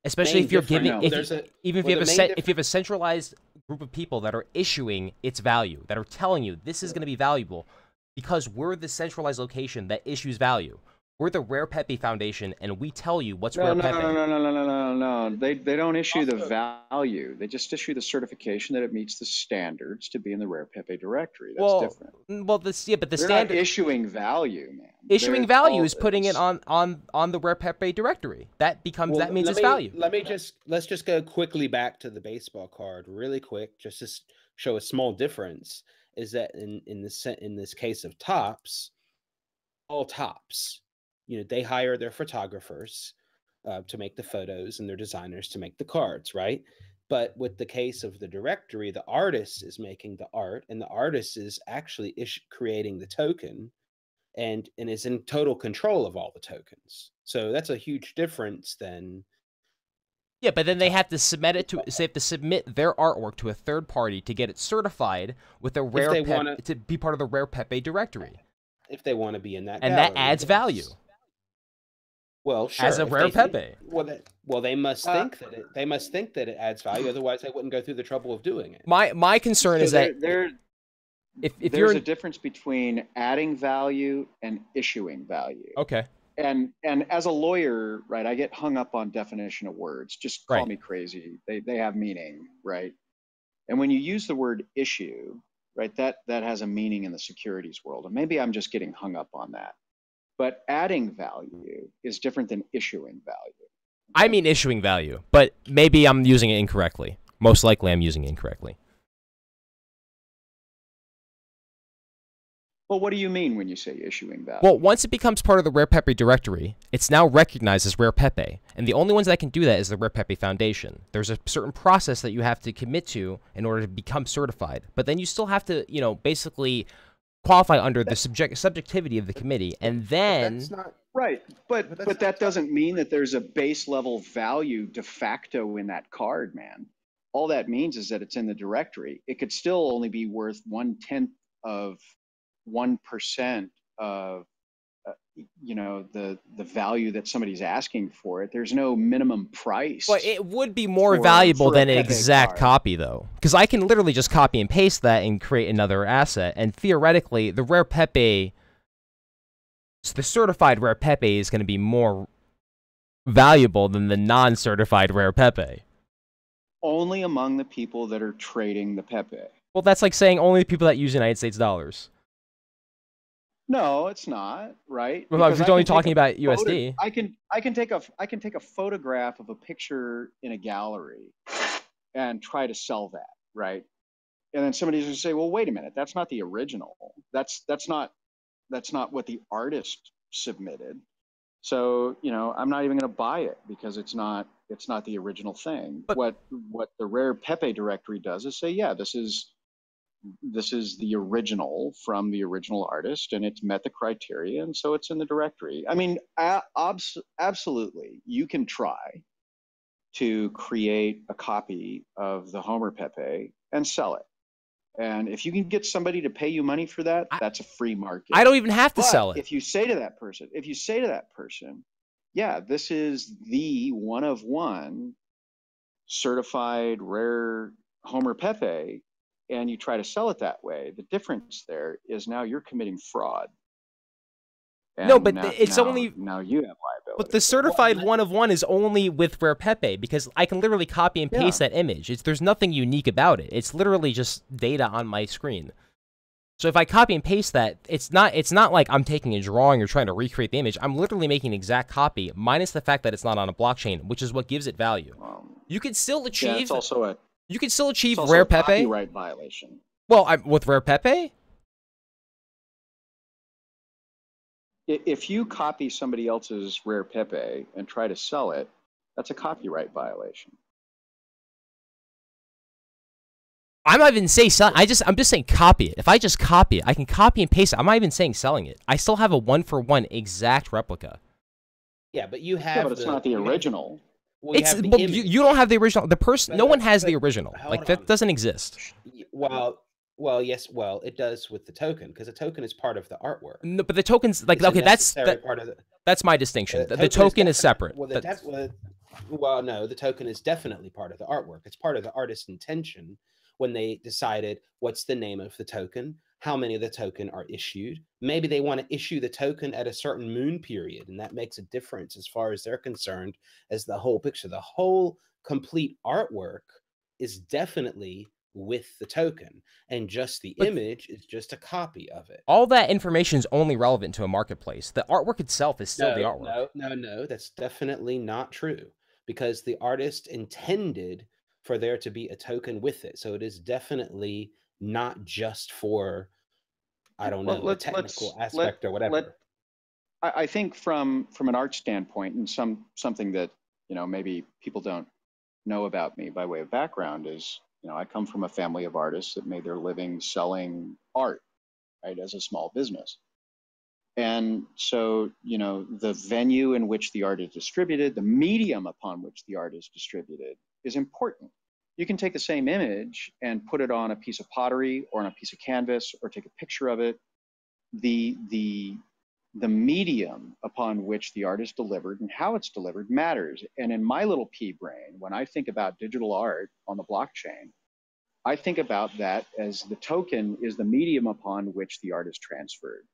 [SPEAKER 1] Especially if you're giving, if you have a centralized group of people that are issuing its value, that are telling you this is going to be valuable, because we're the centralized location that issues value. We're the Rare Pepe Foundation, and we tell you what's Rare Pepe.
[SPEAKER 2] No. They don't issue the value. They just issue the certification that it meets the standards to be in the Rare Pepe directory. That's different.
[SPEAKER 1] Well, but the
[SPEAKER 2] They're not issuing value, man.
[SPEAKER 1] Issuing value is putting it on the Rare Pepe directory. That means it's value.
[SPEAKER 3] Let's just go quickly back to the baseball card, really quick, just to show a small difference. Is that in this case of Topps, all Topps. You know, they hire their photographers to make the photos and their designers to make the cards, right? But with the case of the directory, the artist is making the art, and the artist is actually creating the token and is in total control of all the tokens. So that's a huge difference than...
[SPEAKER 1] Yeah, but then they have to submit it submit their artwork to a third party to get it certified with a to be part of the Rare Pepe directory.
[SPEAKER 3] If they want to be in that
[SPEAKER 1] and
[SPEAKER 3] gallery,
[SPEAKER 1] that adds value.
[SPEAKER 3] Well, sure.
[SPEAKER 1] As a Rare Pepe.
[SPEAKER 3] They must think that it adds value. Otherwise, they wouldn't go through the trouble of doing it.
[SPEAKER 1] My concern is that
[SPEAKER 2] if there's a difference between adding value and issuing value.
[SPEAKER 1] Okay.
[SPEAKER 2] And as a lawyer, right, I get hung up on definition of words. Just call me crazy. They have meaning, right? And when you use the word issue, right, that has a meaning in the securities world. And maybe I'm just getting hung up on that. But adding value is different than issuing value.
[SPEAKER 1] I mean issuing value, but maybe I'm using it incorrectly. Most likely I'm using it incorrectly.
[SPEAKER 2] Well, what do you mean when you say issuing value?
[SPEAKER 1] Well, once it becomes part of the Rare Pepe directory, it's now recognized as Rare Pepe. And the only ones that can do that is the Rare Pepe Foundation. There's a certain process that you have to commit to in order to become certified. But then you still have to, basically qualify under the subjectivity of the committee, and then
[SPEAKER 2] that's not right. But that doesn't mean that there's a base level value de facto in that card, man. All that means is that it's in the directory. It could still only be worth 1/10 of 1% of the value that somebody's asking for it. There's no minimum price.
[SPEAKER 1] But it would be more valuable than an exact copy, though, because I can literally just copy and paste that and create another asset. And theoretically, the Rare Pepe, the certified Rare Pepe, is going to be more valuable than the non-certified Rare Pepe.
[SPEAKER 2] Only among the people that are trading the Pepe.
[SPEAKER 1] Well, that's like saying only people that use United States dollars.
[SPEAKER 2] No, it's not, right?
[SPEAKER 1] Well, if you're only talking about USD.
[SPEAKER 2] I can take a photograph of a picture in a gallery and try to sell that, right? And then somebody's going to say, "Well, wait a minute, that's not the original. That's not what the artist submitted. So, I'm not even going to buy it because it's not the original thing." But what the Rare Pepe directory does is say, "Yeah, this is the original from the original artist, and it's met the criteria, and so it's in the directory." I mean, absolutely, you can try to create a copy of the Homer Pepe and sell it. And if you can get somebody to pay you money for that, that's a free market.
[SPEAKER 1] I don't even have to sell it.
[SPEAKER 2] If you say to that person, yeah, this is the one of one certified rare Homer Pepe, and you try to sell it that way, the difference there is now you're committing fraud. And
[SPEAKER 1] no, but
[SPEAKER 2] now you have liability.
[SPEAKER 1] But the certified one of one is only with Rare Pepe, because I can literally copy and paste that image. There's nothing unique about it. It's literally just data on my screen. So if I copy and paste that, it's not like I'm taking a drawing or trying to recreate the image. I'm literally making an exact copy, minus the fact that it's not on a blockchain, which is what gives it value. You could still achieve.
[SPEAKER 2] Yeah, it's also
[SPEAKER 1] Rare Pepe.
[SPEAKER 2] Copyright violation.
[SPEAKER 1] Well, with Rare Pepe.
[SPEAKER 2] If you copy somebody else's Rare Pepe and try to sell it, that's a copyright violation.
[SPEAKER 1] I'm not even saying sell. I'm just saying copy it. If I just copy it, I can copy and paste it. I'm not even saying selling it. I still have a 1-for-1 exact replica.
[SPEAKER 3] Yeah, but you have.
[SPEAKER 2] Yeah, but it's not the original.
[SPEAKER 1] You don't have the original. The person, no one has the original. Like that doesn't exist.
[SPEAKER 3] Well, yes. Well, it does with the token, because the token is part of the artwork.
[SPEAKER 1] No, but the token's like, okay, that's my distinction. The token is separate.
[SPEAKER 3] Well, no, the token is definitely part of the artwork. It's part of the artist's intention when they decided what's the name of the token, how many of the token are issued. Maybe they want to issue the token at a certain moon period, and that makes a difference as far as they're concerned as the whole picture. The whole complete artwork is definitely with the token, and just the image is just a copy of it.
[SPEAKER 1] All that information is only relevant to a marketplace. The artwork itself is still the artwork.
[SPEAKER 3] No, that's definitely not true, because the artist intended for there to be a token with it. So it is definitely not just for, I don't know, a technical aspect or whatever.
[SPEAKER 2] I think from an art standpoint, and something that, maybe people don't know about me by way of background is, I come from a family of artists that made their living selling art, right, as a small business. And so, the venue in which the art is distributed, the medium upon which the art is distributed is important. You can take the same image and put it on a piece of pottery or on a piece of canvas or take a picture of it. The medium upon which the art is delivered and how it's delivered matters. And in my little pea brain, when I think about digital art on the blockchain, I think about that as the token is the medium upon which the art is transferred,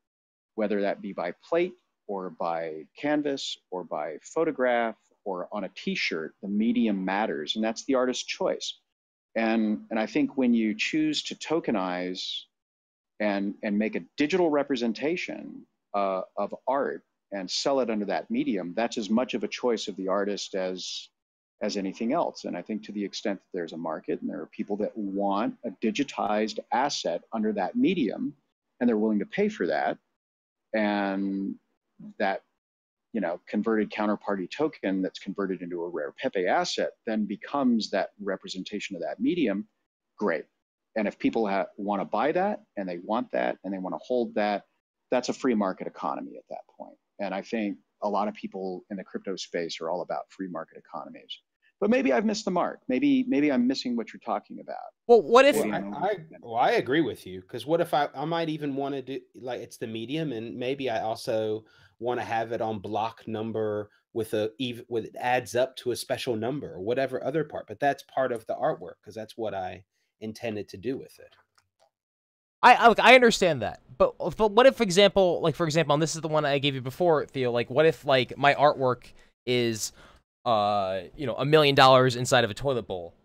[SPEAKER 2] whether that be by plate or by canvas or by photograph or on a t-shirt. The medium matters, and that's the artist's choice. And I think when you choose to tokenize and make a digital representation of art and sell it under that medium, that's as much of a choice of the artist as anything else. And I think to the extent that there's a market and there are people that want a digitized asset under that medium and they're willing to pay for that, and that converted counterparty token that's converted into a Rare Pepe asset then becomes that representation of that medium, great. And if people want to buy that and they want that and they want to hold that, that's a free market economy at that point. And I think a lot of people in the crypto space are all about free market economies. But maybe I've missed the mark. Maybe I'm missing what you're talking about.
[SPEAKER 1] Well, what if
[SPEAKER 3] I agree with you, because what if I might even want to do, like, it's the medium, and maybe I also want to have it on block number with it adds up to a special number or whatever other part. But that's part of the artwork, because that's what I intended to do with it.
[SPEAKER 1] I understand that, but what if, for example, and this is the one I gave you before, Theo, like, what if, like, my artwork is $1 million inside of a toilet bowl?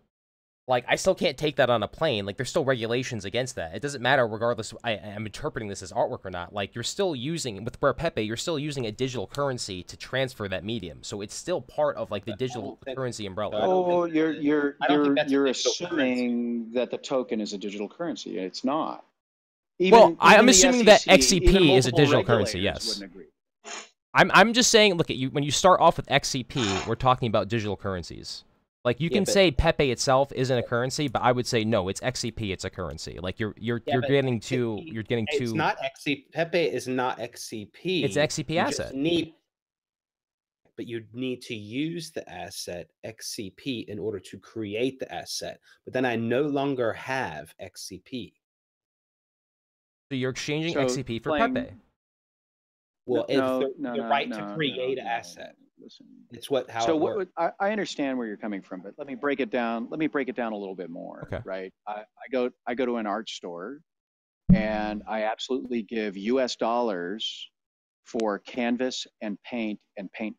[SPEAKER 1] Like, I still can't take that on a plane. Like, there's still regulations against that. It doesn't matter regardless I'm interpreting this as artwork or not. Like, you're still using, with Rare Pepe, you're still using a digital currency to transfer that medium. So it's still part of, like, the digital currency umbrella.
[SPEAKER 2] Oh, you're assuming that the token is a digital currency. It's not.
[SPEAKER 1] I'm assuming that XCP is a digital currency, yes. I'm just saying, look, when you start off with XCP, we're talking about digital currencies. Like, you can say Pepe itself isn't a currency, but I would say no, it's XCP, it's a currency. Like, you're getting too. It's
[SPEAKER 3] not XCP. Pepe is not XCP.
[SPEAKER 1] It's an XCP asset.
[SPEAKER 3] but you need to use the asset XCP in order to create the asset. But then I no longer have XCP.
[SPEAKER 1] So you're exchanging
[SPEAKER 2] So
[SPEAKER 1] XCP for
[SPEAKER 2] playing-
[SPEAKER 1] Pepe.
[SPEAKER 3] Well,
[SPEAKER 2] No,
[SPEAKER 3] it's the right to create an
[SPEAKER 2] no.
[SPEAKER 3] asset.
[SPEAKER 2] Listen.
[SPEAKER 3] It's how
[SPEAKER 2] So
[SPEAKER 3] it works.
[SPEAKER 2] I understand where you're coming from, but let me break it down. Let me break it down a little bit more.
[SPEAKER 1] Okay.
[SPEAKER 2] Right. I go to an art store, and I absolutely give US dollars for canvas and paint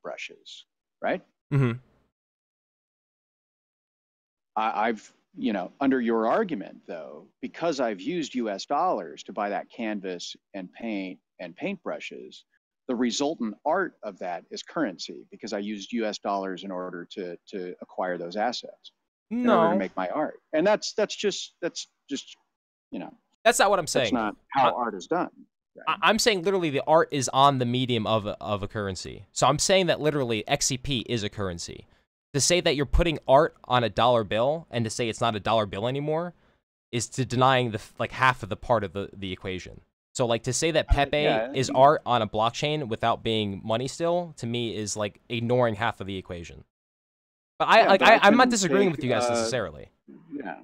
[SPEAKER 2] brushes. Right.
[SPEAKER 1] Mm-hmm.
[SPEAKER 2] I've, under your argument though, because I've used US dollars to buy that canvas and paint brushes, the resultant art of that is currency because I used US dollars in order to acquire those assets in order to make my art. And that's just,
[SPEAKER 1] that's not what I'm saying.
[SPEAKER 2] That's not how art is done. Right?
[SPEAKER 1] I'm saying literally the art is on the medium of a currency. So I'm saying that literally XCP is a currency. To say that you're putting art on a dollar bill and to say it's not a dollar bill anymore is to denying half of the part of the equation. So like to say that Pepe is art on a blockchain without being money still, to me is like ignoring half of the equation. But I'm not disagreeing with you guys necessarily.
[SPEAKER 2] Yeah.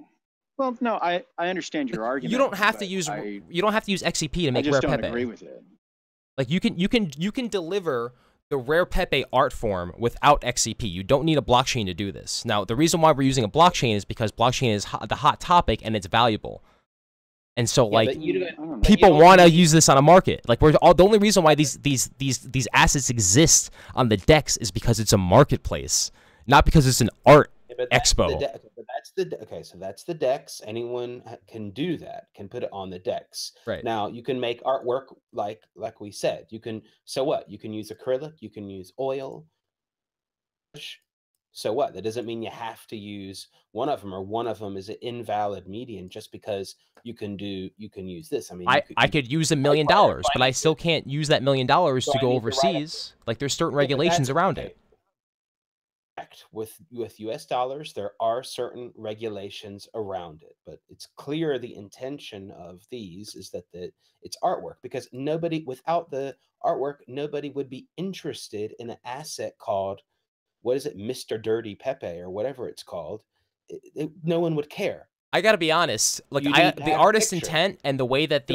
[SPEAKER 2] Well, no, I understand your argument.
[SPEAKER 1] You don't have to use XCP to make Rare Pepe.
[SPEAKER 2] I just don't agree with it.
[SPEAKER 1] Like you can deliver the Rare Pepe art form without XCP. You don't need a blockchain to do this. Now, the reason why we're using a blockchain is because blockchain is the hot topic and it's valuable. And so, people want to use this on a market. Like, the only reason why these assets exist on the DEX is because it's a marketplace, not because it's an art expo.
[SPEAKER 3] So that's the DEX. Anyone can do that. Can put it on the DEX.
[SPEAKER 1] Right.
[SPEAKER 3] Now you can make artwork like we said. You can. So what? You can use acrylic. You can use oil. So what? That doesn't mean you have to use one of them, or one of them is an invalid medium just because you can use this. I mean,
[SPEAKER 1] I could use $1 million, but I still can't use that $1 million to go overseas. Like there's certain regulations around it.
[SPEAKER 3] With US dollars, there are certain regulations around it, but it's clear the intention of these is that it's artwork, because without the artwork, nobody would be interested in an asset called, what is it, Mr. Dirty Pepe or whatever it's called. No one would care.
[SPEAKER 1] I gotta be honest, the artist's intent and the way that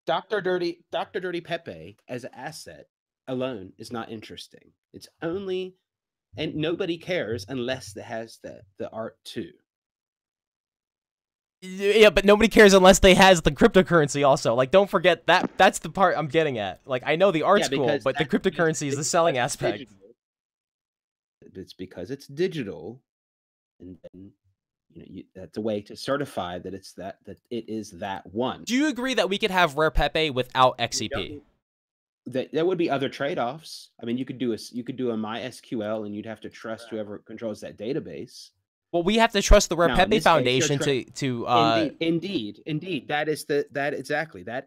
[SPEAKER 3] Dr. Dirty Pepe as an asset alone is not interesting. It's only, and nobody cares unless it has the art too.
[SPEAKER 1] Yeah, but nobody cares unless they has the cryptocurrency also. Like, don't forget that. That's the part I'm getting at. Like, I know the art's cool, but the cryptocurrency is the selling aspect.
[SPEAKER 3] Digital. It's because it's digital, and then that's a way to certify that it is that one.
[SPEAKER 1] Do you agree that we could have Rare Pepe without XCP?
[SPEAKER 3] There would be other trade-offs. I mean, you could do a MySQL, and you'd have to trust whoever controls that database.
[SPEAKER 1] Well, we have to trust the Rare Pepe Foundation to.
[SPEAKER 3] Indeed. That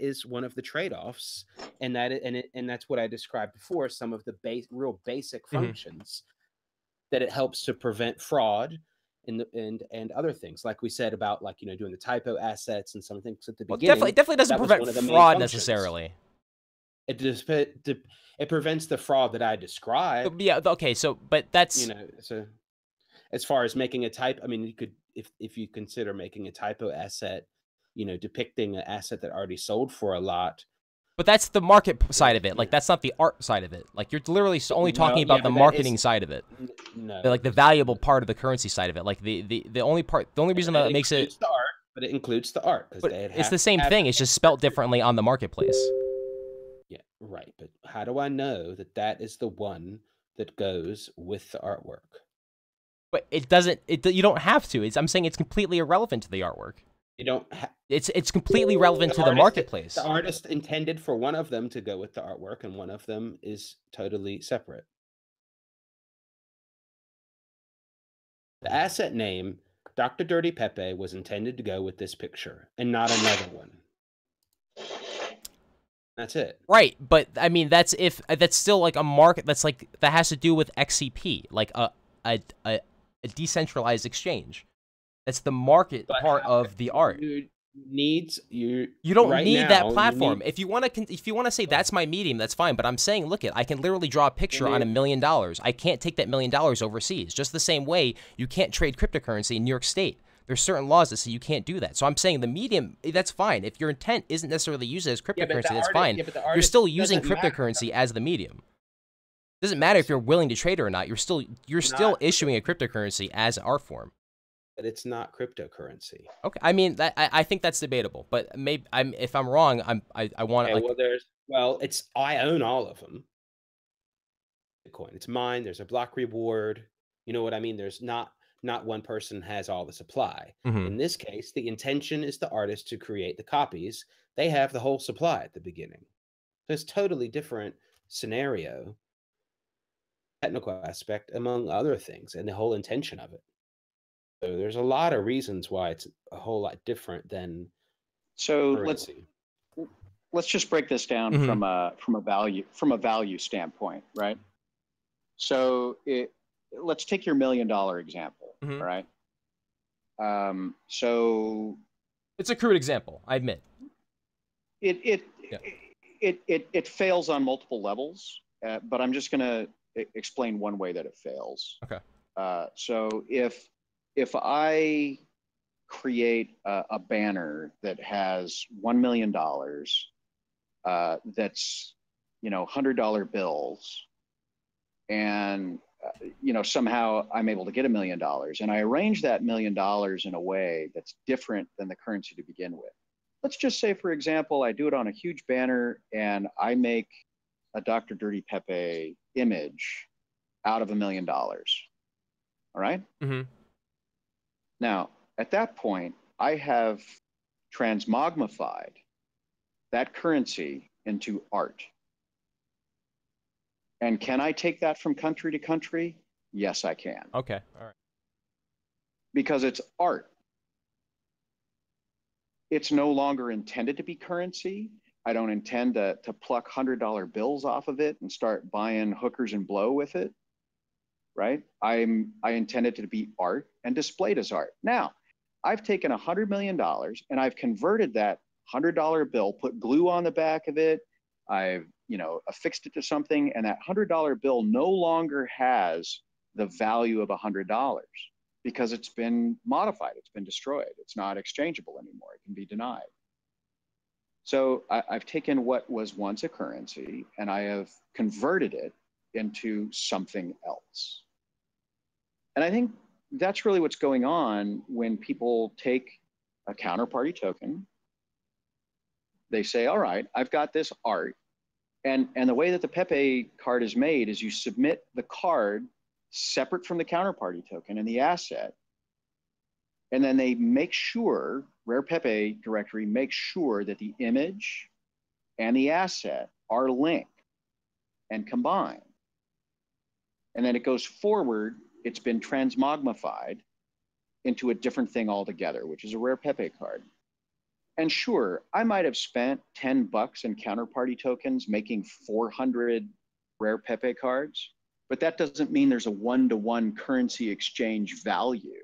[SPEAKER 3] is one of the trade-offs, and that's what I described before. Some of the real basic functions that it helps to prevent fraud and other things, like we said about doing the typo assets and some things at the beginning.
[SPEAKER 1] It definitely doesn't prevent fraud necessarily.
[SPEAKER 3] It prevents the fraud that I described.
[SPEAKER 1] Yeah. Okay. So, but that's
[SPEAKER 3] so as far as making a type, I mean, you could if you consider making a typo asset, depicting an asset that already sold for a lot.
[SPEAKER 1] But that's the market side of it. Like that's not the art side of it. Like you're literally only talking about the marketing side of it.
[SPEAKER 3] No,
[SPEAKER 1] like the valuable part of the currency side of it. Like the only reason that makes it
[SPEAKER 3] the art, but it includes the art.
[SPEAKER 1] But it's the same thing. It's just spelt differently on the marketplace.
[SPEAKER 3] Yeah, right. But how do I know that is the one that goes with the artwork?
[SPEAKER 1] But it doesn't. You don't have to. I'm saying it's completely irrelevant to the artwork.
[SPEAKER 3] You don't.
[SPEAKER 1] It's completely relevant to the marketplace.
[SPEAKER 3] The artist intended for one of them to go with the artwork, and one of them is totally separate. The asset name, Dr. Dirty Pepe, was intended to go with this picture, and not another one. That's it.
[SPEAKER 1] Right, but I mean that's still like a market that has to do with XCP, like a decentralized exchange. That's the market part of the art.
[SPEAKER 3] needs you.
[SPEAKER 1] You don't
[SPEAKER 3] right
[SPEAKER 1] need that
[SPEAKER 3] now,
[SPEAKER 1] platform. If you want to say that's my medium, that's fine. But I'm saying, look, I can literally draw a picture on $1 million. I can't take that $1 million overseas. Just the same way you can't trade cryptocurrency in New York State. There's certain laws that say you can't do that. So I'm saying the medium, that's fine. If your intent isn't necessarily to use it as cryptocurrency, that's fine. You're still using cryptocurrency as the medium. It doesn't matter if you're willing to trade it or not. You're still issuing a cryptocurrency as an art form.
[SPEAKER 3] But it's not cryptocurrency.
[SPEAKER 1] Okay, I mean I think that's debatable, but maybe if I'm wrong, I want to.
[SPEAKER 3] Okay, I own all of them. Bitcoin, it's mine. There's a block reward. You know what I mean? There's not one person has all the supply. In this case, the intention is the artist to create the copies. They have the whole supply at the beginning. So it's totally different scenario, technical aspect, among other things, and the whole intention of it. So there's a lot of reasons why it's a whole lot different than currency.
[SPEAKER 2] Let's just break this down from a value standpoint, right? So let's take your $1 million example, right? So
[SPEAKER 1] it's a crude example, I admit.
[SPEAKER 2] It fails on multiple levels, but I'm just going to explain one way that it fails.
[SPEAKER 1] Okay.
[SPEAKER 2] So if I create a banner that has $1 million, that's $100 bills, and somehow I'm able to get $1 million, and I arrange that $1 million in a way that's different than the currency to begin with. Let's just say, for example, I do it on a huge banner and I make a Dr. Dirty Pepe image out of $1 million. All right? Now, at that point, I have transmogrified that currency into art. And can I take that from country to country? Yes, I can.
[SPEAKER 1] Okay, all right.
[SPEAKER 2] Because it's art. It's no longer intended to be currency. I don't intend to pluck $100 bills off of it and start buying hookers and blow with it, right? I intend it to be art and displayed as art. Now, I've taken $100 million and I've converted that $100 bill, put glue on the back of it, I've affixed it to something, and that $100 bill no longer has the value of $100 because it's been modified, it's been destroyed, it's not exchangeable anymore, it can be denied. So I've taken what was once a currency and I have converted it into something else. And I think that's really what's going on when people take a counterparty token. They say, all right, I've got this art. And the way that the Pepe card is made is you submit the card separate from the counterparty token and the asset. And then they make sure, Rare Pepe directory makes sure that the image and the asset are linked and combined. And then it goes forward, it's been transmogrified into a different thing altogether, which is a Rare Pepe card. And sure, I might have spent $10 in counterparty tokens making 400 Rare Pepe cards, but that doesn't mean there's a one-to-one currency exchange value.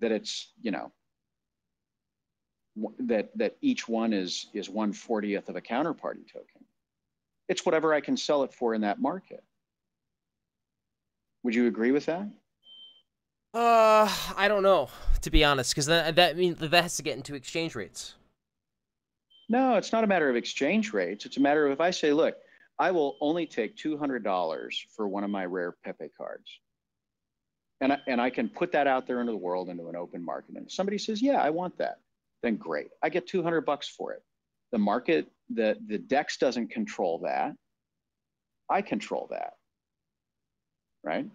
[SPEAKER 2] That it's, that each one is 1/40th of a counterparty token. It's whatever I can sell it for in that market. Would you agree with that?
[SPEAKER 1] I don't know, to be honest, because that means that has to get into exchange rates.
[SPEAKER 2] No, it's not a matter of exchange rates. It's a matter of if I say, look, I will only take $200 for one of my Rare Pepe cards. And I can put that out there into the world, into an open market. And if somebody says, yeah, I want that, then great. I get $200 for it. The market, the DEX doesn't control that. I control that, right?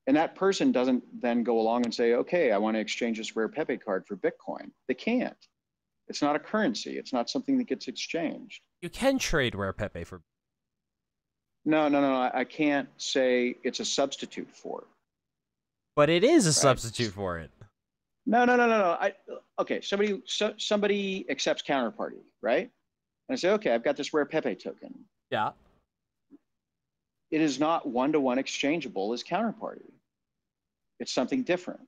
[SPEAKER 2] And that person doesn't then go along and say, okay, I want to exchange this Rare Pepe card for Bitcoin. They can't. It's not a currency. It's not something that gets exchanged.
[SPEAKER 1] You can trade Rare Pepe for...
[SPEAKER 2] No. I can't say it's a substitute for it.
[SPEAKER 1] But it is a substitute for it.
[SPEAKER 2] No. Okay, somebody accepts counterparty, right? And I say, okay, I've got this Rare Pepe token.
[SPEAKER 1] Yeah.
[SPEAKER 2] It is not one-to-one exchangeable as counterparty. It's something different.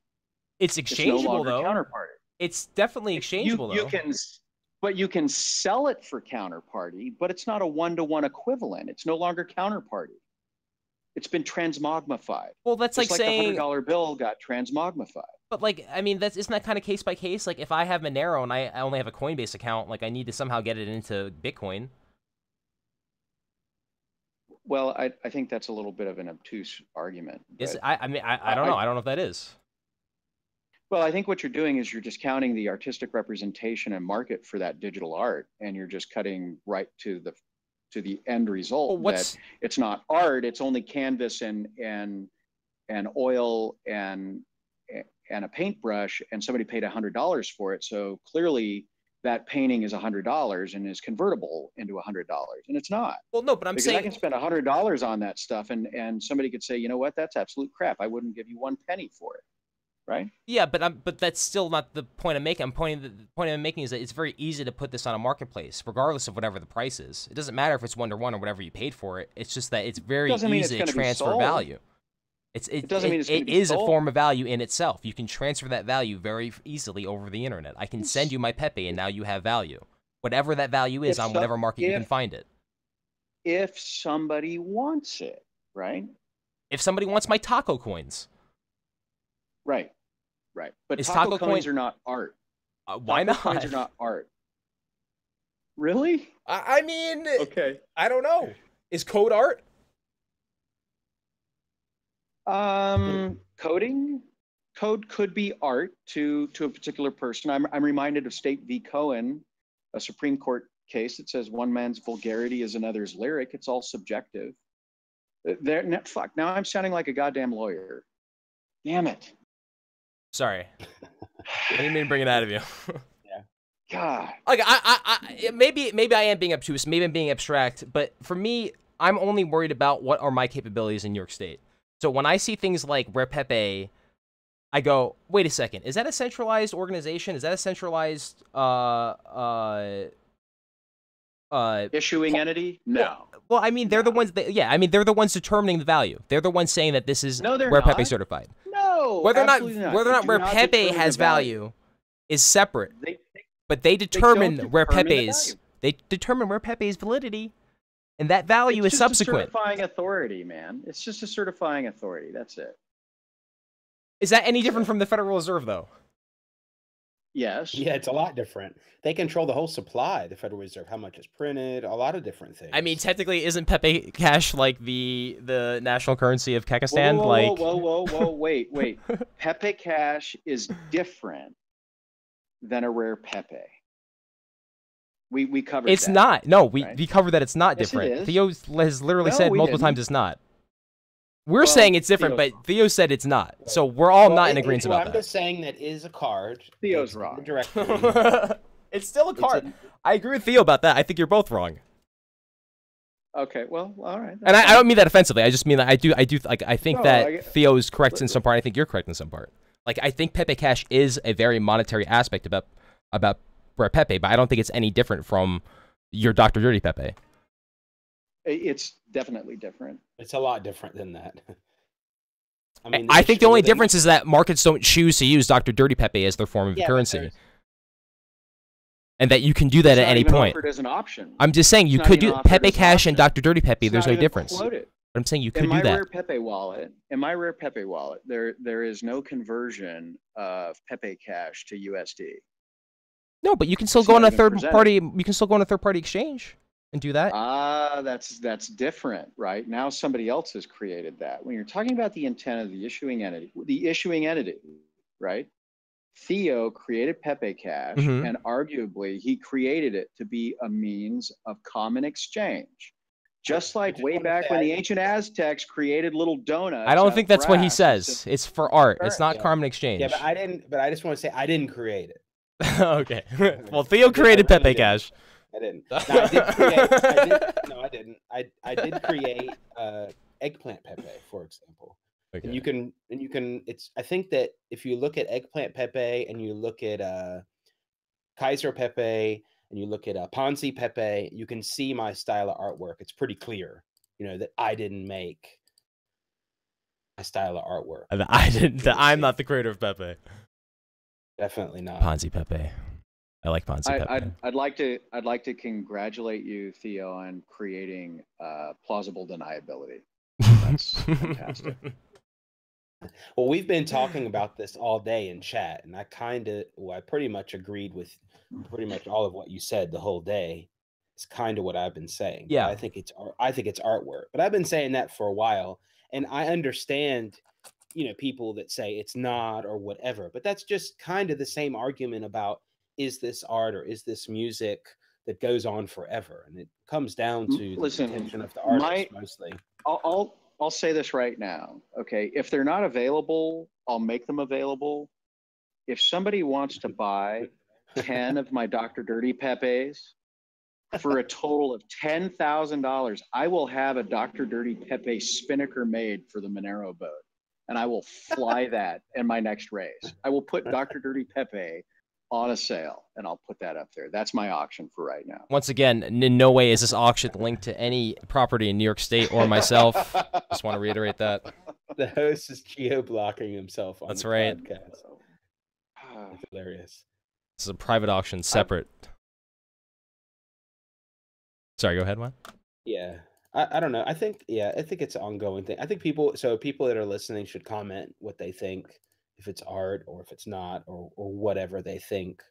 [SPEAKER 1] It's exchangeable,
[SPEAKER 2] though. Counterparty.
[SPEAKER 1] It's definitely exchangeable,
[SPEAKER 2] you
[SPEAKER 1] though.
[SPEAKER 2] can, but you can sell it for counterparty, but it's not a one-to-one equivalent. It's no longer counterparty. It's been transmogrified.
[SPEAKER 1] Well, that's
[SPEAKER 2] Just
[SPEAKER 1] like
[SPEAKER 2] the
[SPEAKER 1] saying,
[SPEAKER 2] $100 bill got transmogrified.
[SPEAKER 1] but like, I mean, isn't that kind of case by case? Like, if I have Monero and I only have a Coinbase account, like, I need to somehow get it into Bitcoin.
[SPEAKER 2] Well, I think that's a little bit of an obtuse argument.
[SPEAKER 1] I mean, I don't know. I don't know if that is.
[SPEAKER 2] Well, I think what you're doing is you're discounting the artistic representation and market for that digital art, and you're just cutting right to the end result.
[SPEAKER 1] Well,
[SPEAKER 2] that it's not art; it's only canvas and oil and a paintbrush, and somebody paid $100 for it. So clearly, that painting is $100 and is convertible into $100, and it's not.
[SPEAKER 1] Well, no, but I'm saying
[SPEAKER 2] I can spend $100 on that stuff, and somebody could say, you know what, that's absolute crap. I wouldn't give you 1 penny for it. Right?
[SPEAKER 1] Yeah, but that's still not the point I'm making. The point I'm making is that it's very easy to put this on a marketplace, regardless of whatever the price is. It doesn't matter if it's 1-to-1 or whatever you paid for it. It's just that it's very easy to transfer value. It doesn't mean it is a form of value in itself. You can transfer that value very easily over the internet. I can send you my Pepe, and now you have value, whatever that value is on whatever market you can find it.
[SPEAKER 2] If somebody wants it, right?
[SPEAKER 1] If somebody wants my taco coins,
[SPEAKER 2] right. Right, but taco coins are not art.
[SPEAKER 1] Why not?
[SPEAKER 2] Taco coins are not art. Really?
[SPEAKER 1] I mean,
[SPEAKER 2] okay.
[SPEAKER 1] I don't know. Is code art?
[SPEAKER 2] Coding? Code could be art to a particular person. I'm reminded of State v. Cohen, a Supreme Court case that says one man's vulgarity is another's lyric. It's all subjective. Fuck, now I'm sounding like a goddamn lawyer. Damn it.
[SPEAKER 1] Sorry, I didn't mean to bring it out of you.
[SPEAKER 2] Yeah. God.
[SPEAKER 1] Like maybe I am being obtuse, maybe I'm being abstract, but for me, I'm only worried about what are my capabilities in New York State. So when I see things like Rare Pepe, I go, wait a second, is that a centralized organization? Is that a centralized
[SPEAKER 2] issuing entity? No.
[SPEAKER 1] Well, I mean, they're the ones that, yeah, I mean, they're the ones determining the value. They're the ones saying that this is Rare Pepe certified.
[SPEAKER 2] No,
[SPEAKER 1] whether or not Rare Pepe has value is separate, but they determine Rare Pepe's validity, and that value is subsequent.
[SPEAKER 2] It's just a certifying authority, man. It's just a certifying authority. That's it.
[SPEAKER 1] Is that any different from the Federal Reserve, though?
[SPEAKER 2] Yes.
[SPEAKER 3] Yeah, it's a lot different. They control the whole supply, the Federal Reserve, how much is printed, a lot of different things.
[SPEAKER 1] I mean, technically, isn't Pepe Cash like the national currency of Kyrgyzstan?
[SPEAKER 2] Whoa, wait. Pepe Cash is different than a Rare Pepe. We covered
[SPEAKER 1] it's
[SPEAKER 2] that.
[SPEAKER 1] Not. No, we
[SPEAKER 2] right?
[SPEAKER 1] covered that it's not
[SPEAKER 2] yes,
[SPEAKER 1] different.
[SPEAKER 2] It is.
[SPEAKER 1] Theo has literally said multiple times it's not. We're saying it's different, but Theo said it's not. So we're all not in agreement about that.
[SPEAKER 3] I'm just saying that is a card.
[SPEAKER 2] Theo's wrong.
[SPEAKER 1] It's still a card. I agree with Theo about that. I think you're both wrong.
[SPEAKER 2] Okay, well, all right.
[SPEAKER 1] And I don't mean that offensively. I just mean that I think that Theo's correct in some part. I think you're correct in some part. Like, I think Pepe Cash is a very monetary aspect about Rare Pepe, but I don't think it's any different from your Dr. Dirty Pepe.
[SPEAKER 2] It's definitely different.
[SPEAKER 3] It's a lot different than that.
[SPEAKER 1] I mean, I think the only difference is that markets don't choose to use Dr. Dirty Pepe as their form of currency. And that you can do that at any point.
[SPEAKER 2] As an option.
[SPEAKER 1] I'm just saying you could do Pepe Cash and Dr. Dirty Pepe. There's no difference. But I'm saying you could do that.
[SPEAKER 2] In my Rare Pepe wallet, there is no conversion of Pepe Cash to USD.
[SPEAKER 1] No, but you can still go on a third party. You can still go on a third party exchange and do that.
[SPEAKER 2] That's different, right? Now somebody else has created that. When you're talking about the intent of the issuing entity, right? Theo created Pepe Cash, and arguably he created it to be a means of common exchange. Just like way back when the ancient Aztecs created little donuts.
[SPEAKER 1] I don't think that's what he says. It's for art. It's not common exchange.
[SPEAKER 3] Yeah, but I just want to say I didn't create it.
[SPEAKER 1] Okay. Well, Theo created Pepe Cash.
[SPEAKER 3] I didn't. No, I did create. I didn't. I did create eggplant Pepe, for example. Okay. And you can. It's. I think that if you look at eggplant Pepe and you look at Kaiser Pepe and you look at Ponzi Pepe, you can see my style of artwork. It's pretty clear, that I didn't make my style of artwork.
[SPEAKER 1] I'm not the creator of Pepe.
[SPEAKER 3] Definitely not.
[SPEAKER 1] Ponzi Pepe. I like Ponzi Pepe.
[SPEAKER 2] I'd like to congratulate you, Theo, on creating plausible deniability. That's fantastic.
[SPEAKER 3] Well, we've been talking about this all day in chat, and I pretty much agreed with pretty much all of what you said the whole day. It's kind of what I've been saying.
[SPEAKER 1] Yeah.
[SPEAKER 3] I think it's artwork, but I've been saying that for a while, and I understand, people that say it's not or whatever, but that's just kind of the same argument about, is this art or is this music that goes on forever? And it comes down to the intention of the artist mostly.
[SPEAKER 2] I'll say this right now. Okay. If they're not available, I'll make them available. If somebody wants to buy 10 of my Dr. Dirty Pepes for a total of $10,000, I will have a Dr. Dirty Pepe spinnaker made for the Monero boat. And I will fly that in my next race. I will put Dr. Dirty Pepe on a sale, and I'll put that up there. That's my auction for right now.
[SPEAKER 1] Once again, in no way is this auction linked to any property in New York State or myself. Just want to reiterate that.
[SPEAKER 3] The host is geo-blocking himself on
[SPEAKER 1] That's
[SPEAKER 3] the
[SPEAKER 1] right.
[SPEAKER 3] podcast. That's hilarious.
[SPEAKER 1] This is a private auction, separate. Sorry, go ahead, Juan.
[SPEAKER 3] Yeah. I don't know. I think it's an ongoing thing. I think people that are listening should comment what they think, if it's art or if it's not, or whatever they think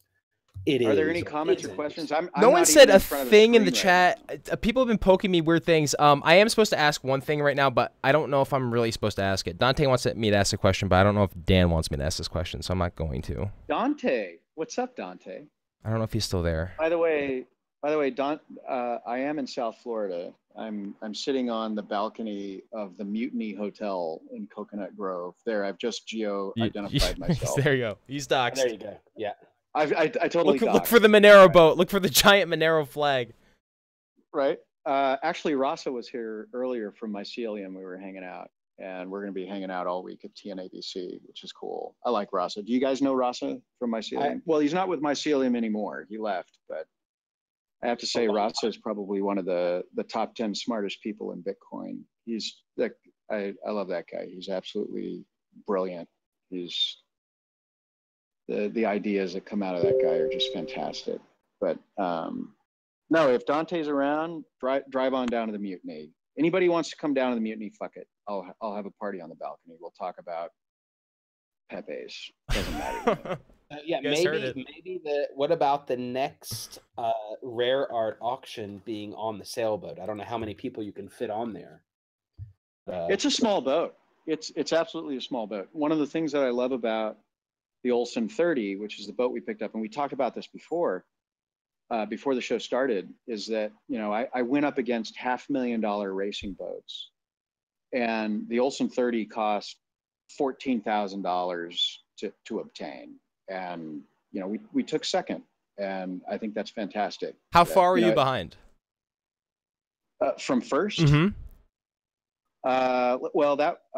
[SPEAKER 3] it is.
[SPEAKER 2] Are there any comments or questions?
[SPEAKER 1] No one said a thing in the chat. People have been poking me weird things. I am supposed to ask one thing right now, but I don't know if I'm really supposed to ask it. Dante wants me to ask a question, but I don't know if Dan wants me to ask this question, so I'm not going to.
[SPEAKER 2] Dante, what's up, Dante?
[SPEAKER 1] I don't know if he's still there.
[SPEAKER 2] By the way, I am in South Florida. I'm sitting on the balcony of the Mutiny Hotel in Coconut Grove. There, I've just geo-identified myself.
[SPEAKER 1] There you go. He's doxed.
[SPEAKER 3] There you go. Yeah.
[SPEAKER 2] I totally
[SPEAKER 1] look for the Monero boat. Look for the giant Monero flag.
[SPEAKER 2] Right. Actually, Rasa was here earlier from Mycelium. We were hanging out, and we're going to be hanging out all week at TNABC, which is cool. I like Rasa. Do you guys know Rasa from Mycelium? Well, he's not with Mycelium anymore. He left, but I have to say, Rasa is probably one of the top 10 smartest people in Bitcoin. I love that guy. He's absolutely brilliant. The ideas that come out of that guy are just fantastic. But no, if Dante's around, drive on down to the Mutiny. Anybody wants to come down to the Mutiny, fuck it. I'll have a party on the balcony. We'll talk about Pepe's. Doesn't matter.
[SPEAKER 3] Yeah, maybe what about the next rare art auction being on the sailboat? I don't know how many people you can fit on there.
[SPEAKER 2] It's a small boat. It's absolutely a small boat. One of the things that I love about the Olsen 30, which is the boat we picked up, and we talked about this before the show started, is that I went up against $500,000 racing boats, and the Olsen 30 cost $14,000 to obtain. And we took second, and I think that's fantastic.
[SPEAKER 1] How far are you behind?
[SPEAKER 2] From first?
[SPEAKER 1] Mm-hmm.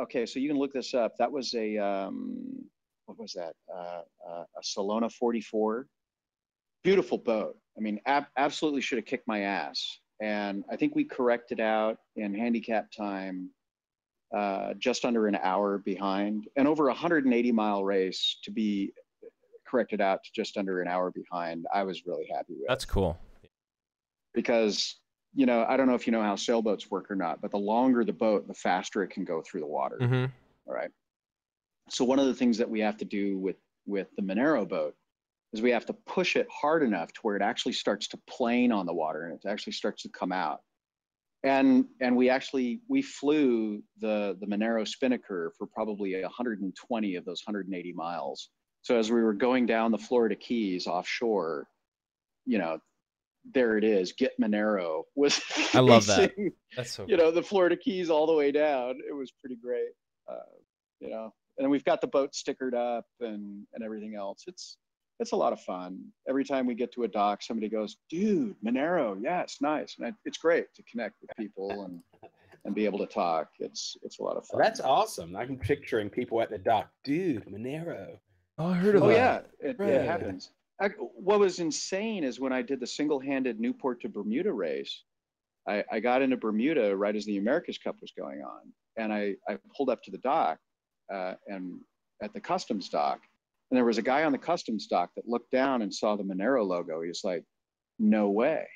[SPEAKER 2] Okay, so you can look this up. That was what was that? A Salona 44. Beautiful boat. I mean, absolutely should have kicked my ass. And I think we corrected out in handicap time just under an hour behind, and over a 180-mile race to be corrected out to just under an hour behind. I was really happy with.
[SPEAKER 1] That's cool.
[SPEAKER 2] Because I don't know if you know how sailboats work or not, but the longer the boat, the faster it can go through the water.
[SPEAKER 1] Mm-hmm.
[SPEAKER 2] All right. So one of the things that we have to do with the Monero boat is we have to push it hard enough to where it actually starts to plane on the water and it actually starts to come out. And we flew the Monero spinnaker for probably 120 of those 180 miles. So as we were going down the Florida Keys offshore, there it is. Get Monero was facing,
[SPEAKER 1] I love that. That's so cool.
[SPEAKER 2] The Florida Keys all the way down. It was pretty great. And then we've got the boat stickered up and everything else. It's a lot of fun. Every time we get to a dock, somebody goes, "Dude, Monero, yeah, it's nice." And it's great to connect with people and be able to talk. It's a lot of fun.
[SPEAKER 3] That's awesome. I'm picturing people at the dock. Dude, Monero.
[SPEAKER 1] Oh, I heard of that.
[SPEAKER 2] Oh yeah, it happens. What was insane is when I did the single-handed Newport to Bermuda race, I got into Bermuda right as the America's Cup was going on, and I pulled up to the dock and at the customs dock, And there was a guy on the custom stock that looked down and saw the Monero logo. He was like, no way.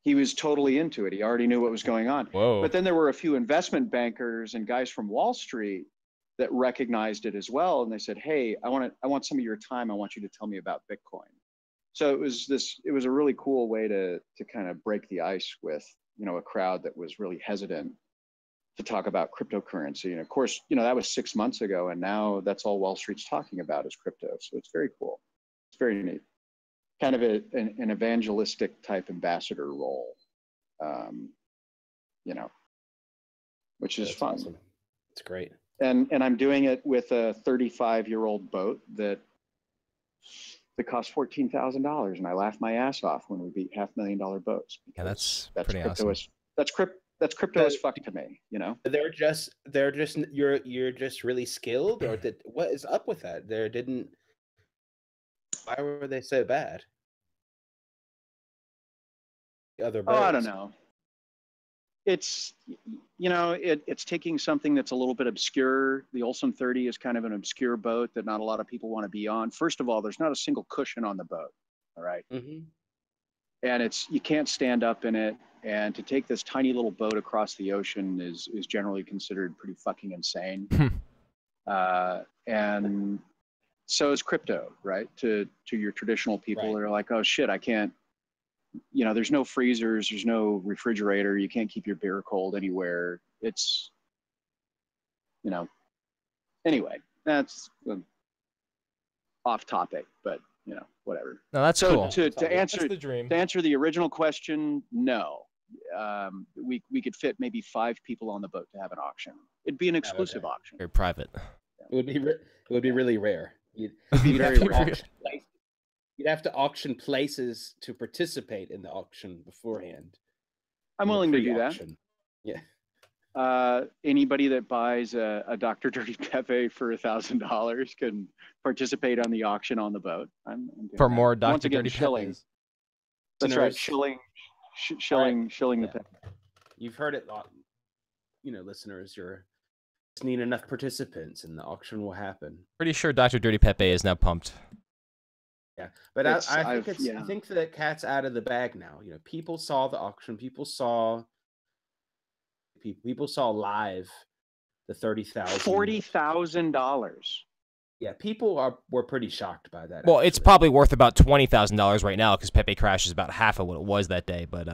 [SPEAKER 2] He was totally into it. He already knew what was going on.
[SPEAKER 1] Whoa.
[SPEAKER 2] But then there were a few investment bankers and guys from Wall Street that recognized it as well. And they said, hey, I want some of your time. I want you to tell me about Bitcoin. So it was a really cool way to kind of break the ice with, a crowd that was really hesitant to talk about cryptocurrency. And of course, that was 6 months ago, and now that's all Wall Street's talking about is crypto. So it's very cool. It's very neat. Kind of an evangelistic type ambassador role, which is fun.
[SPEAKER 3] Awesome. It's great.
[SPEAKER 2] And I'm doing it with a 35-year-old boat that cost $14,000, and I laughed my ass off when we beat $500,000 boats.
[SPEAKER 1] Yeah, that's
[SPEAKER 2] pretty
[SPEAKER 1] awesome.
[SPEAKER 2] That's crypto as fuck to me,
[SPEAKER 3] They're just you're just really skilled, or what is up with that? Why were they so bad? The other boats.
[SPEAKER 2] Oh, I don't know. It's it's taking something that's a little bit obscure. The Olsen 30 is kind of an obscure boat that not a lot of people want to be on. First of all, there's not a single cushion on the boat. All right.
[SPEAKER 3] Mm-hmm.
[SPEAKER 2] And you can't stand up in it. And to take this tiny little boat across the ocean is generally considered pretty fucking insane. And so is crypto, right? To your traditional people, They're like, oh shit, I can't. There's no freezers, there's no refrigerator, you can't keep your beer cold anywhere. It's, anyway, that's off topic, but whatever.
[SPEAKER 1] No, that's
[SPEAKER 2] so
[SPEAKER 1] cool.
[SPEAKER 2] To answer
[SPEAKER 1] that's the dream.
[SPEAKER 2] To answer the original question, no. We could fit maybe 5 people on the boat to have an auction. It'd be an exclusive auction.
[SPEAKER 1] Very private.
[SPEAKER 3] It would be really rare. You'd have to auction places to participate in the auction beforehand.
[SPEAKER 2] I'm willing to do that.
[SPEAKER 3] Yeah.
[SPEAKER 2] Anybody that buys a Dr. Dirty Pepe for $1,000 can participate on the auction on the boat. I'm
[SPEAKER 1] for
[SPEAKER 2] that.
[SPEAKER 1] more Dr.
[SPEAKER 2] Once again,
[SPEAKER 1] Dirty
[SPEAKER 2] shilling.
[SPEAKER 1] Pepes.
[SPEAKER 2] That's right, shilling the Pepe.
[SPEAKER 3] You've heard it, listeners. Just need enough participants, and the auction will happen.
[SPEAKER 1] Pretty sure Dr. Dirty Pepe is now pumped.
[SPEAKER 3] Yeah, but I think that cat's out of the bag now. People saw the auction. People saw live the
[SPEAKER 2] $40,000.
[SPEAKER 3] Yeah, people were pretty shocked by that.
[SPEAKER 1] Well, it's probably worth about $20,000 right now because Pepe Crash is about half of what it was that day. But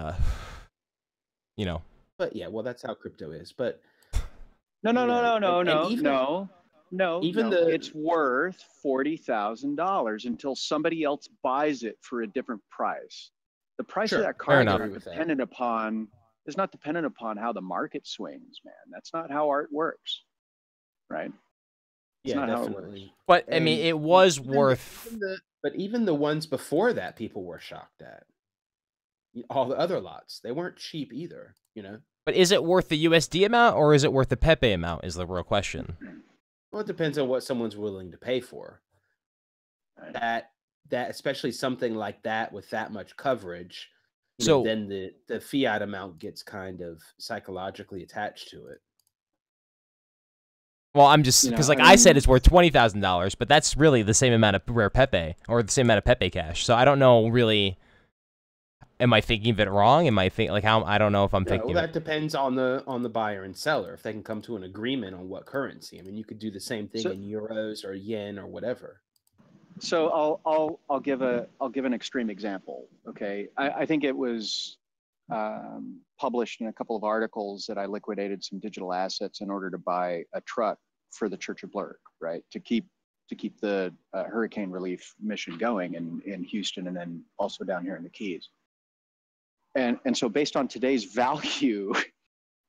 [SPEAKER 3] But yeah, well, that's how crypto is. But
[SPEAKER 2] No, it's worth $40,000 until somebody else buys it for a different price. The price of that card is not dependent upon how the market swings, man. That's not how art works, right? It's not
[SPEAKER 3] definitely.
[SPEAKER 2] How it works.
[SPEAKER 1] But I mean, it was worth.
[SPEAKER 3] But even the ones before that, people were shocked at. All the other lots, they weren't cheap either.
[SPEAKER 1] But is it worth the USD amount or is it worth the Pepe amount? Is the real question.
[SPEAKER 3] Well, it depends on what someone's willing to pay for. That especially something like that with that much coverage, then the fiat amount gets kind of psychologically attached to it.
[SPEAKER 1] Well, I'm just because I said it's worth $20,000, but that's really the same amount of Rare Pepe or the same amount of Pepe Cash. So I don't know really. Am I thinking of it wrong? Am I how? I don't know if I'm thinking.
[SPEAKER 3] Well, that depends on the buyer and seller. If they can come to an agreement on what currency. I mean, you could do the same thing in euros or yen or whatever.
[SPEAKER 2] So I'll give an extreme example. Okay, I think it was published in a couple of articles that I liquidated some digital assets in order to buy a truck for the Church of Blerk, right? To keep the hurricane relief mission going in Houston and then also down here in the Keys. And so based on today's value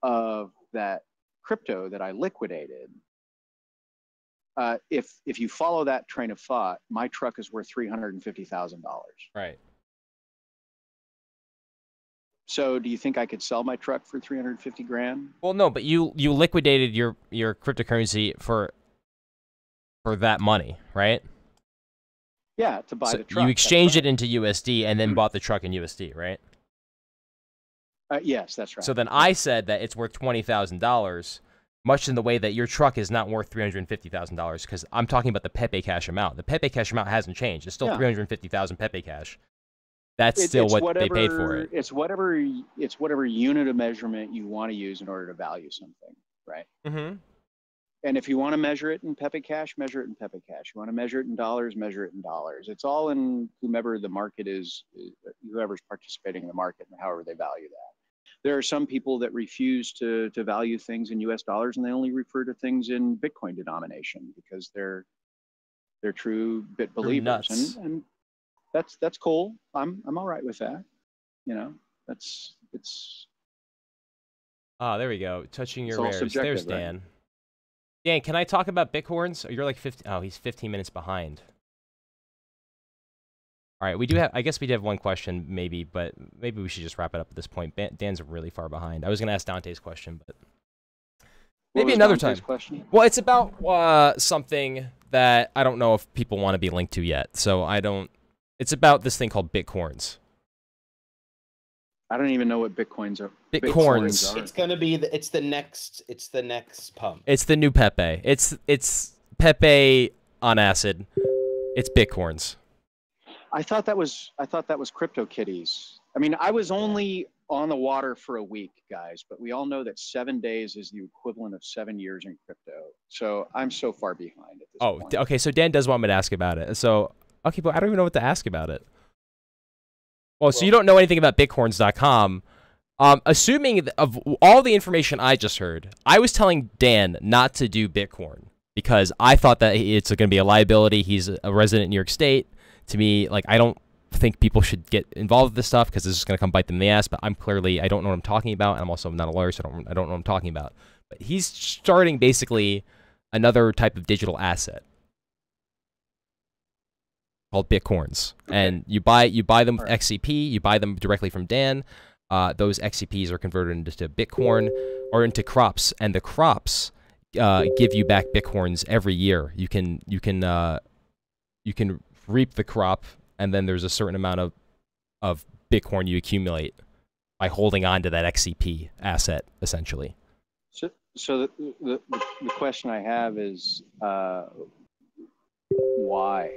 [SPEAKER 2] of that crypto that I liquidated, if you follow that train of thought, my truck is worth $350,000.
[SPEAKER 1] Right.
[SPEAKER 2] So do you think I could sell my truck for $350,000?
[SPEAKER 1] Well, no, but you liquidated your cryptocurrency for that money, right?
[SPEAKER 2] Yeah, to buy the truck.
[SPEAKER 1] You exchanged it into USD and then bought the truck in USD, right?
[SPEAKER 2] Yes, that's right.
[SPEAKER 1] So then I said that it's worth $20,000 much in the way that your truck is not worth $350,000, because I'm talking about the Pepe Cash amount. The Pepe Cash amount hasn't changed. It's still 350,000 Pepe Cash. That's still what they paid for it.
[SPEAKER 2] It's whatever unit of measurement you want to use in order to value something, right?
[SPEAKER 1] Mm-hmm.
[SPEAKER 2] And if you want to measure it in Pepe Cash, measure it in Pepe Cash. You want to measure it in dollars, measure it in dollars. It's all in whomever the market is, whoever's participating in the market and however they value that. There are some people that refuse to value things in US dollars, and they only refer to things in Bitcoin denomination because they're true bit believers. And that's cool. I'm all right with that. You know, it's
[SPEAKER 1] Oh, there we go. Touching your rares. There's Dan.
[SPEAKER 2] Right?
[SPEAKER 1] Dan, can I talk about Bitcoins? You're like 50. Oh, he's 15 minutes behind. All right, we do have. I guess we do have one question, maybe, but maybe we should just wrap it up at this point. Dan's really far behind. I was going to ask Dante's question, but maybe another time.
[SPEAKER 2] Question?
[SPEAKER 1] Well, it's about something that I don't know if people want to be linked to yet, so I don't. It's about this thing called Bitcoins.
[SPEAKER 2] I don't even know what Bitcoins are.
[SPEAKER 1] Bitcoins.
[SPEAKER 3] It's gonna be it's the next pump.
[SPEAKER 1] It's the new Pepe. It's Pepe on acid. It's Bitcoins.
[SPEAKER 2] I thought that was CryptoKitties. I mean, I was only on the water for a week, guys, but we all know that 7 days is the equivalent of 7 years in crypto. So I'm so far behind at this point.
[SPEAKER 1] Oh, okay. So Dan does want me to ask about it. So okay, but I don't even know what to ask about it. Well, so you don't know anything about Bitcoins.com. Assuming of all the information I just heard, I was telling Dan not to do Bitcoin because I thought that it's going to be a liability. He's a resident in New York State. To me, like, I don't think people should get involved with this stuff because this is going to come bite them in the ass. But I don't know what I'm talking about, and I'm also not a lawyer, so I don't know what I'm talking about. But he's starting basically another type of digital asset called Bitcoins, and you buy them with XCP. You buy them directly from Dan. Those XCPs are converted into Bitcoin or into crops, and the crops give you back Bitcoins every year. You can reap the crop, and then there's a certain amount of Bitcoin you accumulate by holding on to that XCP asset, essentially.
[SPEAKER 2] So the question I have is why?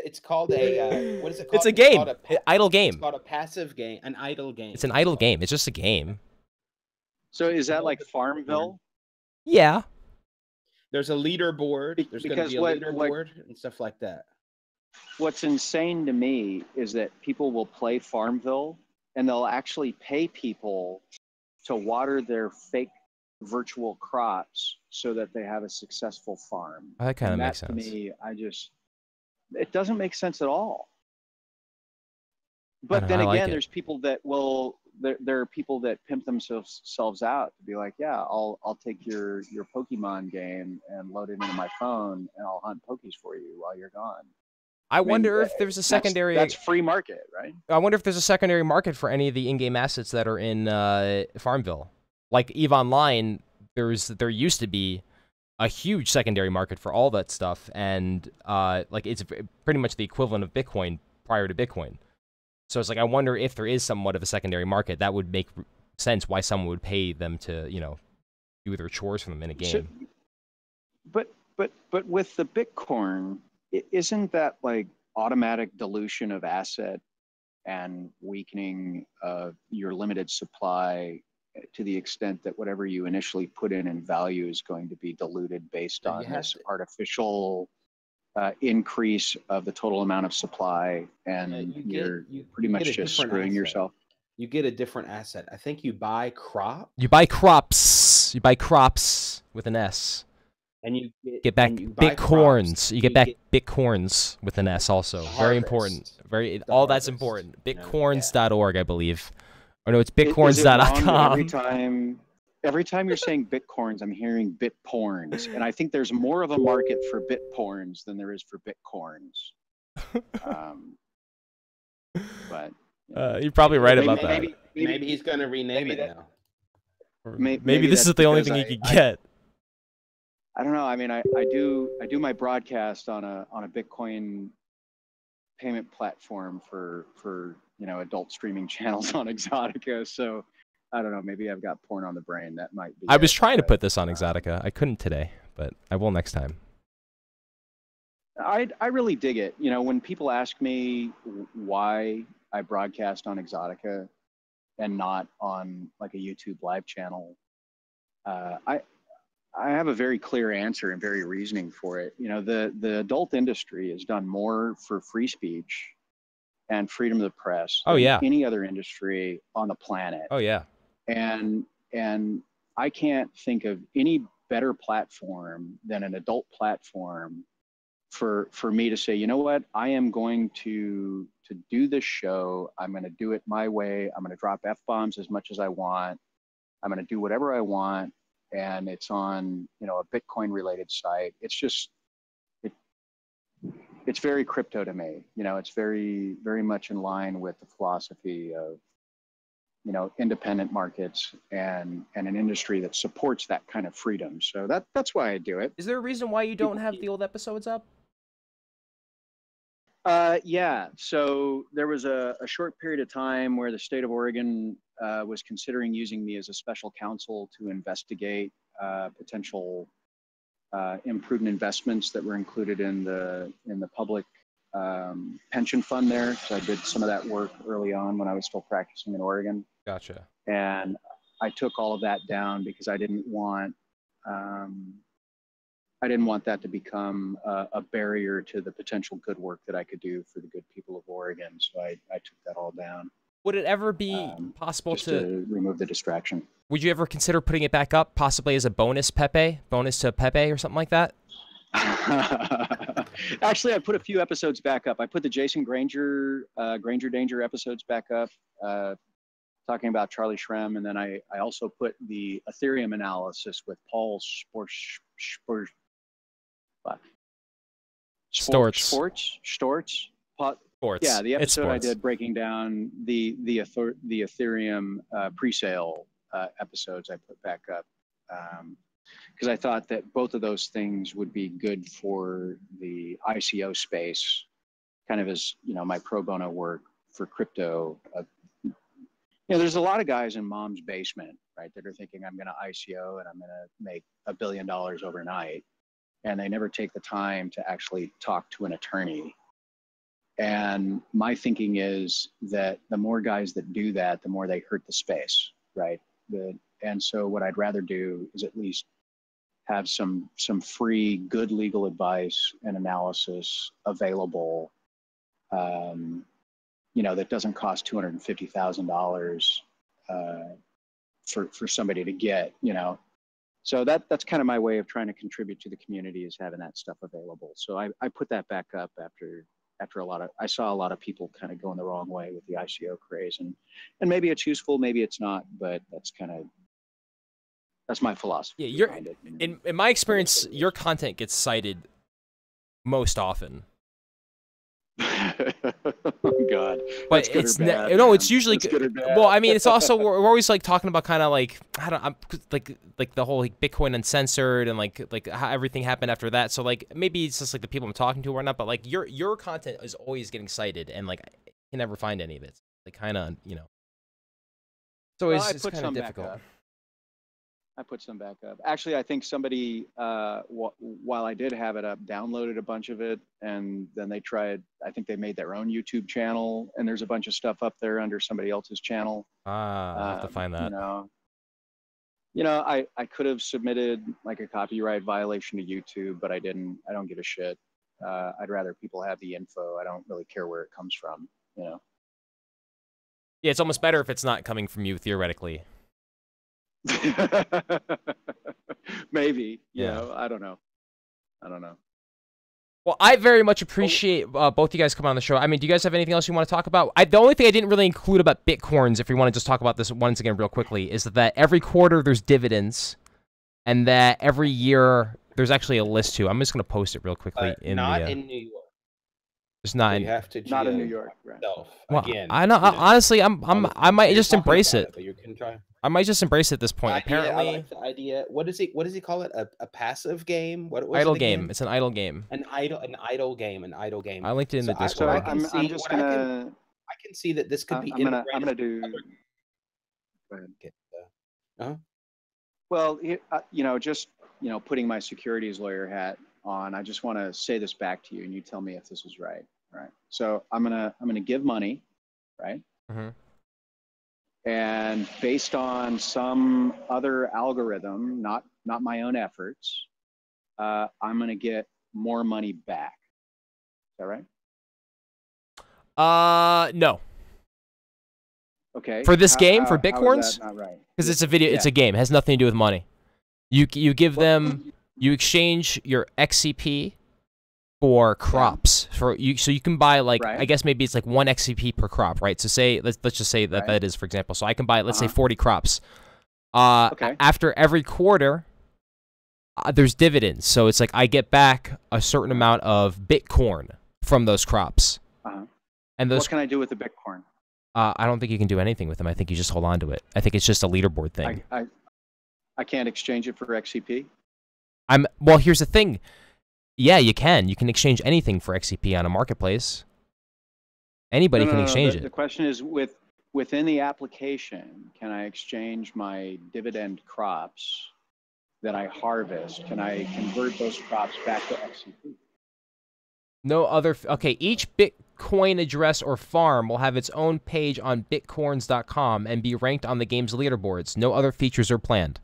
[SPEAKER 3] It's called a what is it called?
[SPEAKER 1] It's a game. Idle game.
[SPEAKER 3] It's called a passive game, an idle game.
[SPEAKER 1] It's an idle game. It's just a game.
[SPEAKER 2] So is that like Farmville?
[SPEAKER 1] Yeah.
[SPEAKER 3] There's a leaderboard. There's going to be a leaderboard and stuff like that.
[SPEAKER 2] What's insane to me is that people will play Farmville and they'll actually pay people to water their fake virtual crops so that they have a successful farm.
[SPEAKER 1] Oh, that kind of makes sense.
[SPEAKER 2] To me, it doesn't make sense at all. But then again, there's people that there are people that pimp themselves out to be like, yeah, I'll take your Pokemon game and load it into my phone and I'll hunt Pokies for you while you're gone.
[SPEAKER 1] I wonder if there's a secondary.
[SPEAKER 2] That's free market, right?
[SPEAKER 1] I wonder if there's a secondary market for any of the in-game assets that are in Farmville. Like EVE Online, there used to be a huge secondary market for all that stuff, and like it's pretty much the equivalent of Bitcoin prior to Bitcoin. So it's like, I wonder if there is somewhat of a secondary market. That would make sense why someone would pay them to, do their chores for them in a game.
[SPEAKER 2] But with the Bitcoin, isn't that like automatic dilution of asset and weakening of your limited supply to the extent that whatever you initially put in value is going to be diluted based on this artificial increase of the total amount of supply, and you're pretty much just screwing yourself.
[SPEAKER 3] You get a different asset. I think you buy crop.
[SPEAKER 1] You buy crops. You buy crops with an S.
[SPEAKER 3] And you
[SPEAKER 1] get back Bitcoins. You get back Bitcoins with an S also. Very important. All that's important. Bitcoins.org, I believe. Or no, it's bitcoins.com.
[SPEAKER 2] Every time you're saying Bitcoins, I'm hearing Bitporns. And I think there's more of a market for Bitporns than there is for Bitcoins. But
[SPEAKER 1] you're probably right about that.
[SPEAKER 3] Maybe he's going to rename it now.
[SPEAKER 1] Maybe this is the only thing he could get.
[SPEAKER 2] I don't know. I mean, I do my broadcast on a Bitcoin payment platform for adult streaming channels on Exotica. So I don't know, maybe I've got porn on the brain. That might be.
[SPEAKER 1] I was trying to put this on Exotica. I couldn't today, but I will next time.
[SPEAKER 2] I really dig it. When people ask me why I broadcast on Exotica and not on like a YouTube live channel, I have a very clear answer and very reasoning for it. The adult industry has done more for free speech and freedom of the press than any other industry on the planet.
[SPEAKER 1] Oh yeah.
[SPEAKER 2] And I can't think of any better platform than an adult platform for me to say, you know what, I am going to do this show. I'm going to do it my way. I'm going to drop F-bombs as much as I want. I'm going to do whatever I want. And it's on, a Bitcoin related site. It's just, it's very crypto to me. It's very, very much in line with the philosophy of, independent markets and an industry that supports that kind of freedom. So that's why I do it.
[SPEAKER 1] Is there a reason why you don't have the old episodes up?
[SPEAKER 2] Yeah. So there was a short period of time where the state of Oregon was considering using me as a special counsel to investigate potential imprudent investments that were included in the public pension fund there. So I did some of that work early on when I was still practicing in Oregon.
[SPEAKER 1] Gotcha.
[SPEAKER 2] And I took all of that down because I didn't want that to become a barrier to the potential good work that I could do for the good people of Oregon. So I took that all down.
[SPEAKER 1] Would it ever be possible
[SPEAKER 2] to remove the distraction?
[SPEAKER 1] Would you ever consider putting it back up, possibly as a bonus to Pepe or something like that?
[SPEAKER 2] Actually, I put a few episodes back up. I put the Jason Granger Danger episodes back up, talking about Charlie Shrem, and then I also put the Ethereum analysis with Paul Storts. Yeah, the episode I did breaking down the Ethereum pre-sale episodes I put back up because I thought that both of those things would be good for the ICO space, kind of as my pro bono work for crypto. There's a lot of guys in mom's basement, right, that are thinking I'm going to ICO and I'm going to make $1 billion overnight, and they never take the time to actually talk to an attorney. And my thinking is that the more guys that do that, the more they hurt the space, right? And so what I'd rather do is at least have some free, good legal advice and analysis available, that doesn't cost $250,000 for somebody to get, So that's kind of my way of trying to contribute to the community, is having that stuff available. So I put that back up after I saw a lot of people kind of going the wrong way with the ICO craze, and maybe it's useful, maybe it's not, but that's my philosophy.
[SPEAKER 1] Yeah, in my experience, your content gets cited most often.
[SPEAKER 2] Oh God!
[SPEAKER 1] But it's it's usually good. Well, I mean, it's also we're always like talking about kind of like like the whole like Bitcoin Uncensored and like how everything happened after that. So like maybe it's just like the people I'm talking to or not, but like your content is always getting cited, and like I can never find any of it. Like kind of it's always it's kind of difficult.
[SPEAKER 2] I put some back up. Actually, I think somebody, while I did have it up, downloaded a bunch of it, and then they tried, I think they made their own YouTube channel, and there's a bunch of stuff up there under somebody else's channel.
[SPEAKER 1] I'll have to find that.
[SPEAKER 2] I could have submitted like a copyright violation to YouTube, but I didn't. I don't give a shit. I'd rather people have the info. I don't really care where it comes from, Yeah,
[SPEAKER 1] it's almost better if it's not coming from you, theoretically.
[SPEAKER 2] Maybe, I don't know.
[SPEAKER 1] Well, I very much appreciate both you guys coming on the show. I mean, do you guys have anything else you want to talk about? The only thing I didn't really include about Bitcoins, if we want to just talk about this once again real quickly, is that every quarter there's dividends, and that every year there's actually a list too. I'm just going to post it real quickly.
[SPEAKER 3] In New York.
[SPEAKER 1] It's not in.
[SPEAKER 3] You have to
[SPEAKER 2] not in New York. Right.
[SPEAKER 1] Well, again, I know. Honestly, I might just embrace it.
[SPEAKER 3] But you can try.
[SPEAKER 1] I might just embrace it at this point. Apparently,
[SPEAKER 3] I like the idea. What does he call it? A passive game? What
[SPEAKER 1] idle game? It's an idle game.
[SPEAKER 3] An idle game.
[SPEAKER 1] I linked it in the Discord.
[SPEAKER 3] I can see that this could be
[SPEAKER 2] I'm gonna
[SPEAKER 3] integrated.
[SPEAKER 2] do. Go ahead.
[SPEAKER 3] Uh-huh.
[SPEAKER 2] Well, just putting my securities lawyer hat on, I just want to say this back to you, and you tell me if this is right. Right. So I'm gonna give money, right?
[SPEAKER 1] Mm-hmm.
[SPEAKER 2] And based on some other algorithm, not my own efforts, I'm gonna get more money back. Is that right?
[SPEAKER 1] No.
[SPEAKER 2] Okay.
[SPEAKER 1] For this game, for
[SPEAKER 2] How is
[SPEAKER 1] Bitcoins,
[SPEAKER 2] that not right?
[SPEAKER 1] because it's a video, it's a game. It has nothing to do with money. You give them, you exchange your XCP for crops so you can buy like I guess maybe it's like 1 XCP per crop, right? So say let's just say that that is, for example. So I can buy, let's say 40 crops. After every quarter, there's dividends. So it's like I get back a certain amount of Bitcoin from those crops. And those.
[SPEAKER 2] What can I do with the Bitcoin?
[SPEAKER 1] I don't think you can do anything with them. I think you just hold on to it. I think it's just a leaderboard thing.
[SPEAKER 2] I can't exchange it for XCP?
[SPEAKER 1] Well, here's the thing. Yeah, you can. You can exchange anything for XCP on a marketplace. Anybody can exchange it.
[SPEAKER 2] The question is, within the application, can I exchange my dividend crops that I harvest? Can I convert those crops back to XCP?
[SPEAKER 1] No other. Okay, each Bitcoin address or farm will have its own page on bitcoins.com and be ranked on the game's leaderboards. No other features are planned.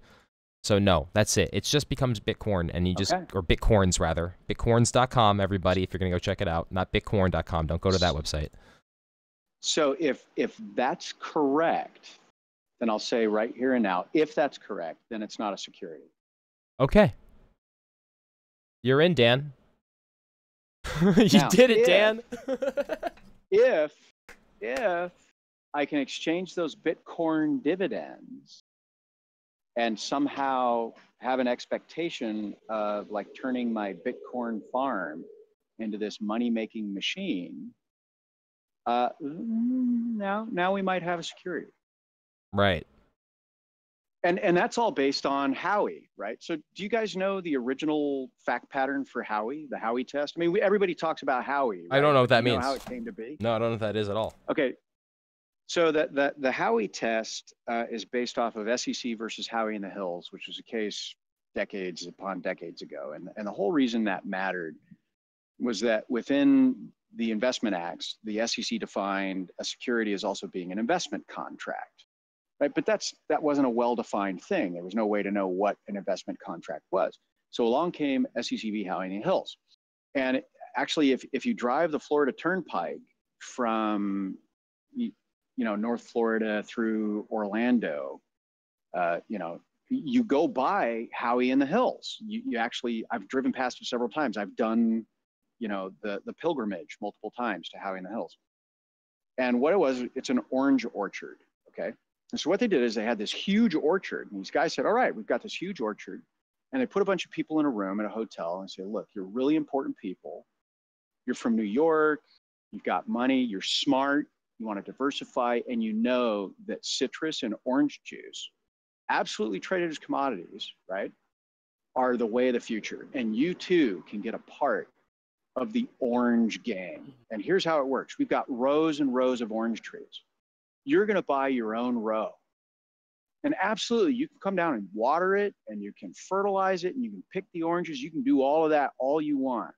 [SPEAKER 1] So no, that's it. It just becomes Bitcoin, and you just, or Bitcoins rather. Bitcoins.com, everybody, if you're going to go check it out. Not Bitcoin.com. Don't go to that website.
[SPEAKER 2] So if that's correct, then I'll say right here and now, if that's correct, then it's not a security.
[SPEAKER 1] Okay. You're in, Dan. You
[SPEAKER 2] now,
[SPEAKER 1] did it, Dan.
[SPEAKER 2] if I can exchange those Bitcoin dividends and somehow have an expectation of like turning my Bitcoin farm into this money-making machine, now we might have a security.
[SPEAKER 1] Right.
[SPEAKER 2] And that's all based on Howey, right? So do you guys know the original fact pattern for Howey, the Howey test? I mean, everybody talks about Howey, right?
[SPEAKER 1] I don't know what that means.
[SPEAKER 2] Know how it came to be?
[SPEAKER 1] No, I don't know what that is at all.
[SPEAKER 2] Okay. So the Howey test is based off of SEC versus Howey in the Hills, which was a case decades upon decades ago. And the whole reason that mattered was that within the investment acts, the SEC defined a security as also being an investment contract, right? But that wasn't a well-defined thing. There was no way to know what an investment contract was. So along came SEC v. Howey in the Hills. And actually, if you drive the Florida Turnpike from North Florida through Orlando, you go by Howey in the Hills. You actually, I've driven past it several times. I've done, the pilgrimage multiple times to Howey in the Hills. And what it was, it's an orange orchard, okay? And so what they did is they had this huge orchard. And these guys said, all right, we've got this huge orchard. And they put a bunch of people in a room at a hotel and say, look, you're really important people. You're from New York. You've got money. You're smart. You want to diversify, and you know that citrus and orange juice, absolutely traded as commodities, right, are the way of the future. And you too can get a part of the orange game. And here's how it works. We've got rows and rows of orange trees. You're going to buy your own row. And absolutely, you can come down and water it, and you can fertilize it, and you can pick the oranges. You can do all of that all you want.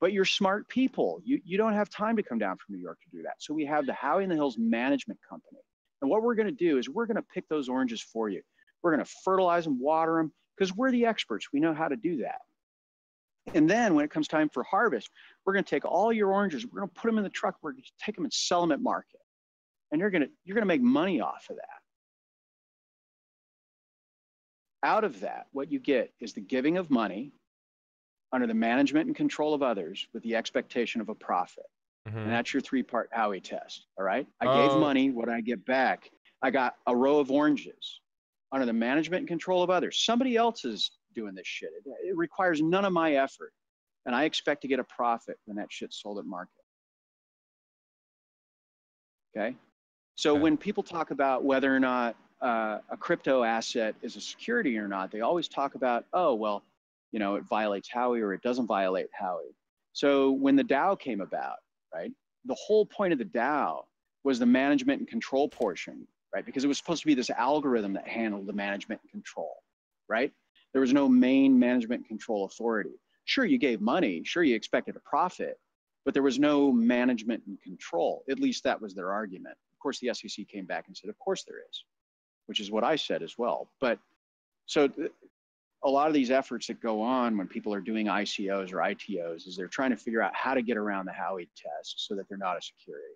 [SPEAKER 2] But you're smart people. You don't have time to come down from New York to do that. So we have the Howey in the Hills Management Company. And what we're going to do is we're going to pick those oranges for you. We're going to fertilize them, water them, because we're the experts. We know how to do that. And then when it comes time for harvest, we're going to take all your oranges. We're going to put them in the truck. We're going to take them and sell them at market. And you're going to make money off of that. Out of that, what you get is the giving of money under the management and control of others with the expectation of a profit. Mm-hmm. And that's your 3-part Howey test, all right? I gave money. What did I get back? I got a row of oranges under the management and control of others. Somebody else is doing this shit. It requires none of my effort. And I expect to get a profit when that shit's sold at market. Okay? So when people talk about whether or not a crypto asset is a security or not, they always talk about, oh, well, it violates Howey or it doesn't violate Howey. So when the DAO came about, right, the whole point of the DAO was the management and control portion, right? Because it was supposed to be this algorithm that handled the management and control, right? There was no main management and control authority. Sure, you gave money, sure, you expected a profit, but there was no management and control. At least that was their argument. Of course, the SEC came back and said, of course there is, which is what I said as well. But so a lot of these efforts that go on when people are doing ICOs or ITOs is they're trying to figure out how to get around the Howey test so that they're not a security.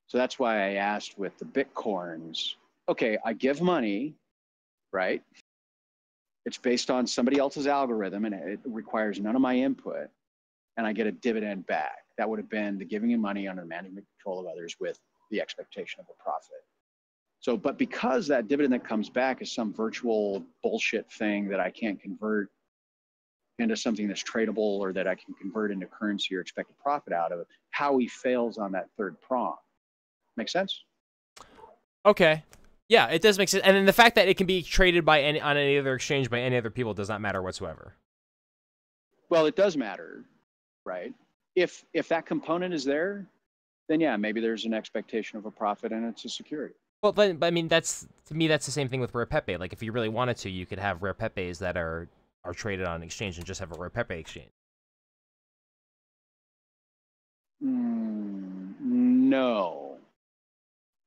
[SPEAKER 2] So that's why I asked with the Bitcoins, okay, I give money, right? It's based on somebody else's algorithm and it requires none of my input, and I get a dividend back. That would have been the giving of money under management control of others with the expectation of a profit. So, but because that dividend that comes back is some virtual bullshit thing that I can't convert into something that's tradable or that I can convert into currency or expect a profit out of, Howey fails on that third prong. Make sense?
[SPEAKER 1] Okay. Yeah, it does make sense. And then the fact that it can be traded by on any other exchange by any other people does not matter whatsoever.
[SPEAKER 2] Well, it does matter, right? If that component is there, then yeah, maybe there's an expectation of a profit and it's a security.
[SPEAKER 1] Well, but I mean, to me, that's the same thing with Rare Pepe. Like, if you really wanted to, you could have Rare Pepes that are traded on an exchange and just have a Rare Pepe exchange.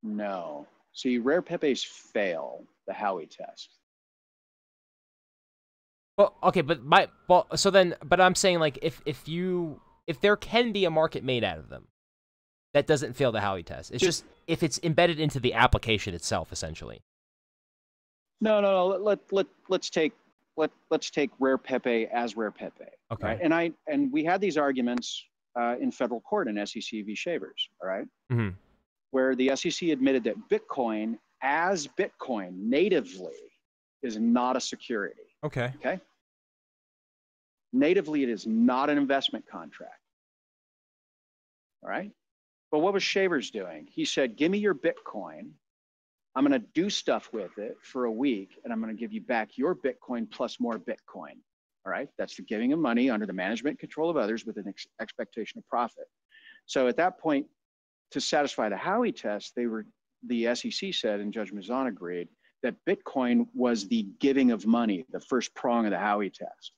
[SPEAKER 2] No. See, Rare Pepes fail the Howey test.
[SPEAKER 1] Well, okay, but I'm saying, like, if there can be a market made out of them, that doesn't fail the Howey test. It's just if it's embedded into the application itself, essentially.
[SPEAKER 2] No. Let's take Rare Pepe as Rare Pepe.
[SPEAKER 1] Okay.
[SPEAKER 2] Right? And we had these arguments in federal court in SEC v. Shavers. All right.
[SPEAKER 1] Mm-hmm.
[SPEAKER 2] Where the SEC admitted that Bitcoin as Bitcoin natively is not a security.
[SPEAKER 1] Okay.
[SPEAKER 2] Okay. Natively, it is not an investment contract. All right. But what was Shavers doing? He said, give me your Bitcoin. I'm going to do stuff with it for a week, and I'm going to give you back your Bitcoin plus more Bitcoin. All right. That's the giving of money under the management control of others with an expectation of profit. So at that point, to satisfy the Howey test, the SEC said, and Judge Mazan agreed, that Bitcoin was the giving of money, the first prong of the Howey test.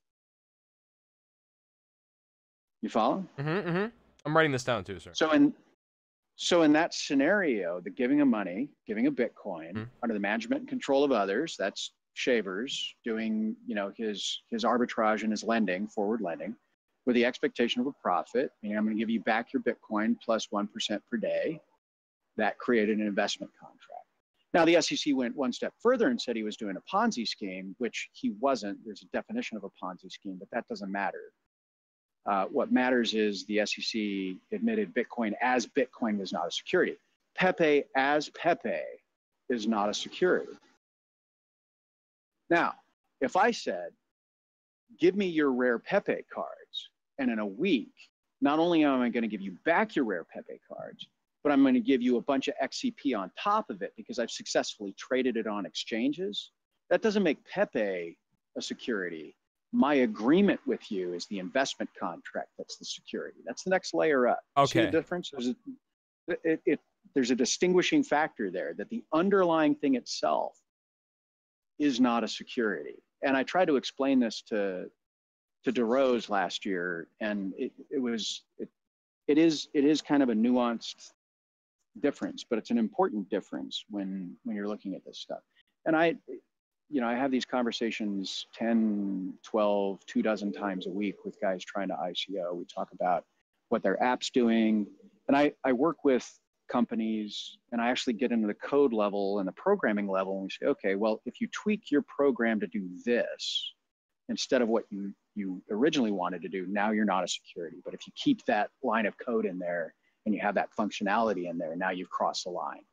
[SPEAKER 2] You follow?
[SPEAKER 1] Mm-hmm, mm-hmm. I'm writing this down too, sir.
[SPEAKER 2] So in that scenario, the giving of money, giving of Bitcoin under the management and control of others, that's Shavers doing, his arbitrage and his lending, forward lending, with the expectation of a profit. I'm going to give you back your Bitcoin plus 1% per day. That created an investment contract. Now, the SEC went one step further and said he was doing a Ponzi scheme, which he wasn't. There's a definition of a Ponzi scheme, but that doesn't matter. What matters is the SEC admitted Bitcoin as Bitcoin was not a security. Pepe as Pepe is not a security. Now, if I said, give me your Rare Pepe cards, and in a week, not only am I going to give you back your Rare Pepe cards, but I'm going to give you a bunch of XCP on top of it because I've successfully traded it on exchanges, that doesn't make Pepe a security. My agreement with you is the investment contract. That's the security. That's the next layer up.
[SPEAKER 1] Okay.
[SPEAKER 2] See the difference? There's a distinguishing factor there that the underlying thing itself is not a security. And I tried to explain this to DeRose last year, and it is kind of a nuanced difference, but it's an important difference when you're looking at this stuff. And I have these conversations 10, 12, 24 times a week with guys trying to ICO. We talk about what their app's doing. And I work with companies, and I actually get into the code level and the programming level, and we say, okay, well, if you tweak your program to do this instead of what you originally wanted to do, now you're not a security. But if you keep that line of code in there and you have that functionality in there, now you've crossed the line.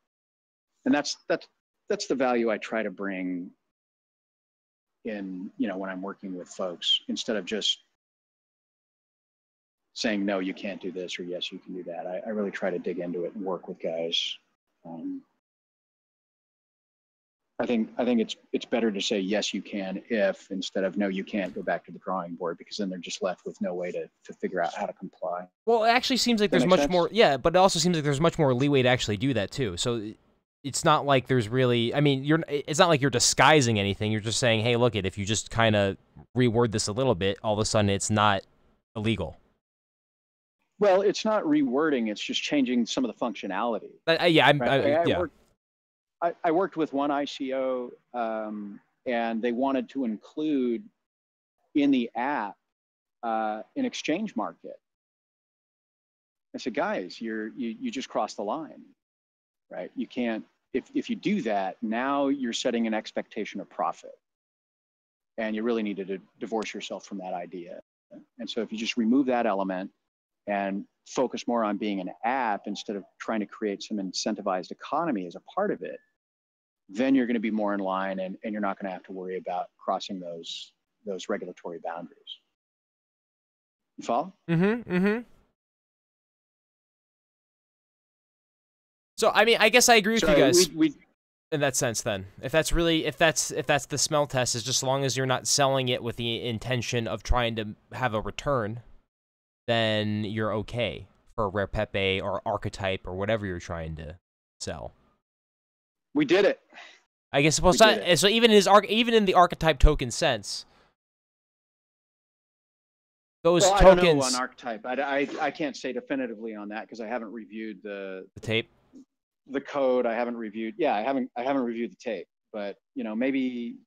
[SPEAKER 2] And that's the value I try to bring in, when I'm working with folks, instead of just saying, no, you can't do this, or yes, you can do that. I really try to dig into it and work with guys. I think it's better to say yes you can if, instead of no you can't, go back to the drawing board, because then they're just left with no way to figure out how to comply.
[SPEAKER 1] Well, it actually seems like there's much more, yeah, but it also seems like there's much more leeway to actually do that too. So it's not like there's really, I mean, it's not like you're disguising anything. You're just saying, hey, look, if you just kind of reword this a little bit, all of a sudden it's not illegal.
[SPEAKER 2] Well, it's not rewording, it's just changing some of the functionality.
[SPEAKER 1] Yeah,
[SPEAKER 2] right? I worked with one ICO, and they wanted to include in the app an exchange market. I said, guys, you just crossed the line, right? You can't, if you do that, now you're setting an expectation of profit, and you really need to divorce yourself from that idea. And so if you just remove that element and focus more on being an app instead of trying to create some incentivized economy as a part of it, then you're going to be more in line, and you're not going to have to worry about crossing those regulatory boundaries. You follow?
[SPEAKER 1] So, I mean, I guess I agree with you guys
[SPEAKER 2] we
[SPEAKER 1] in that sense then. If that's the smell test, is just as long as you're not selling it with the intention of trying to have a return, then you're okay for Rare Pepe or Archetype or whatever you're trying to sell.
[SPEAKER 2] We did it.
[SPEAKER 1] I guess so even in the Archetype token sense, those tokens.
[SPEAKER 2] I don't know on Archetype. I can't say definitively on that because I haven't reviewed the
[SPEAKER 1] tape,
[SPEAKER 2] the code. I haven't reviewed. Yeah, I haven't reviewed the tape. But maybe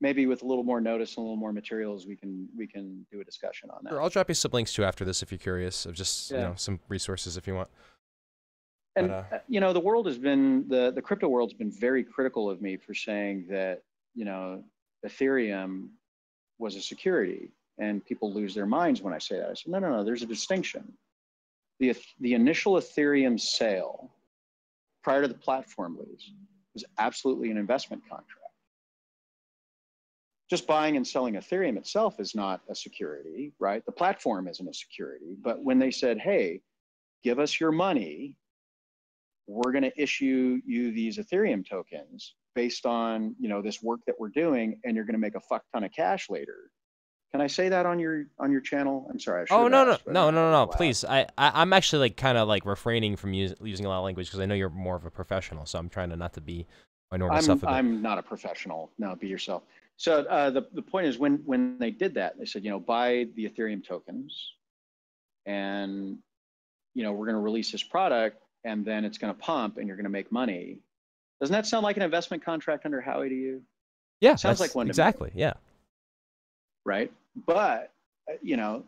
[SPEAKER 2] with a little more notice and a little more materials, we can do a discussion on that.
[SPEAKER 1] Sure, I'll drop you some links too after this if you're curious of just some resources if you want.
[SPEAKER 2] And the world has been the crypto world's been very critical of me for saying that Ethereum was a security, and people lose their minds when I say that. I said no, there's a distinction. The initial Ethereum sale prior to the platform lease was absolutely an investment contract. Just buying and selling Ethereum itself is not a security, right? The platform isn't a security, but when they said, hey, give us your money, we're going to issue you these Ethereum tokens based on, this work that we're doing, and you're going to make a fuck ton of cash later. Can I say that on your channel? I'm sorry.
[SPEAKER 1] No. Please. I'm actually kind of refraining from using a lot of language because I know you're more of a professional, so I'm trying to not to be my normal self.
[SPEAKER 2] I'm not a professional. No, be yourself. So the point is when they did that, they said, buy the Ethereum tokens, and we're going to release this product, and then it's going to pump, and you're going to make money. Doesn't that sound like an investment contract under Howie to you?
[SPEAKER 1] Yeah,
[SPEAKER 2] sounds like one
[SPEAKER 1] exactly. Yeah.
[SPEAKER 2] Right, but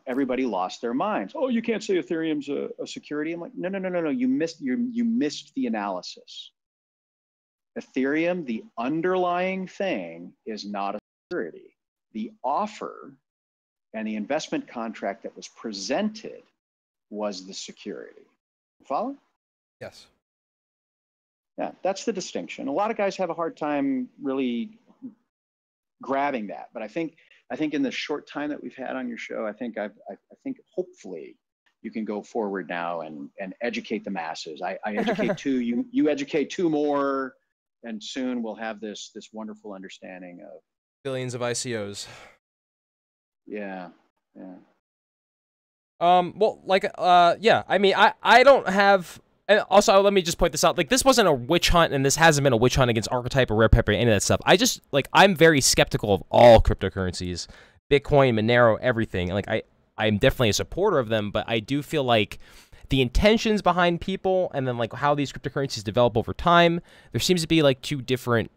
[SPEAKER 2] everybody lost their minds. Oh, you can't say Ethereum's a security. I'm like, no. You missed the analysis. Ethereum, the underlying thing, is not a security. The offer and the investment contract that was presented was the security. Follow?
[SPEAKER 1] Yes.
[SPEAKER 2] Yeah, that's the distinction. A lot of guys have a hard time really grabbing that, but I think in the short time that we've had on your show, I think hopefully you can go forward now and educate the masses. I educate two, you educate two more, and soon we'll have this wonderful understanding of
[SPEAKER 1] billions of ICOs.
[SPEAKER 2] Yeah.
[SPEAKER 1] Well, I mean, I don't have. And also, let me just point this out. This wasn't a witch hunt, and this hasn't been a witch hunt against Archetype or Rare Pepe or any of that stuff. I just, I'm very skeptical of all cryptocurrencies. Bitcoin, Monero, everything. I'm definitely a supporter of them, but I do feel like the intentions behind people and then, how these cryptocurrencies develop over time, there seems to be, two different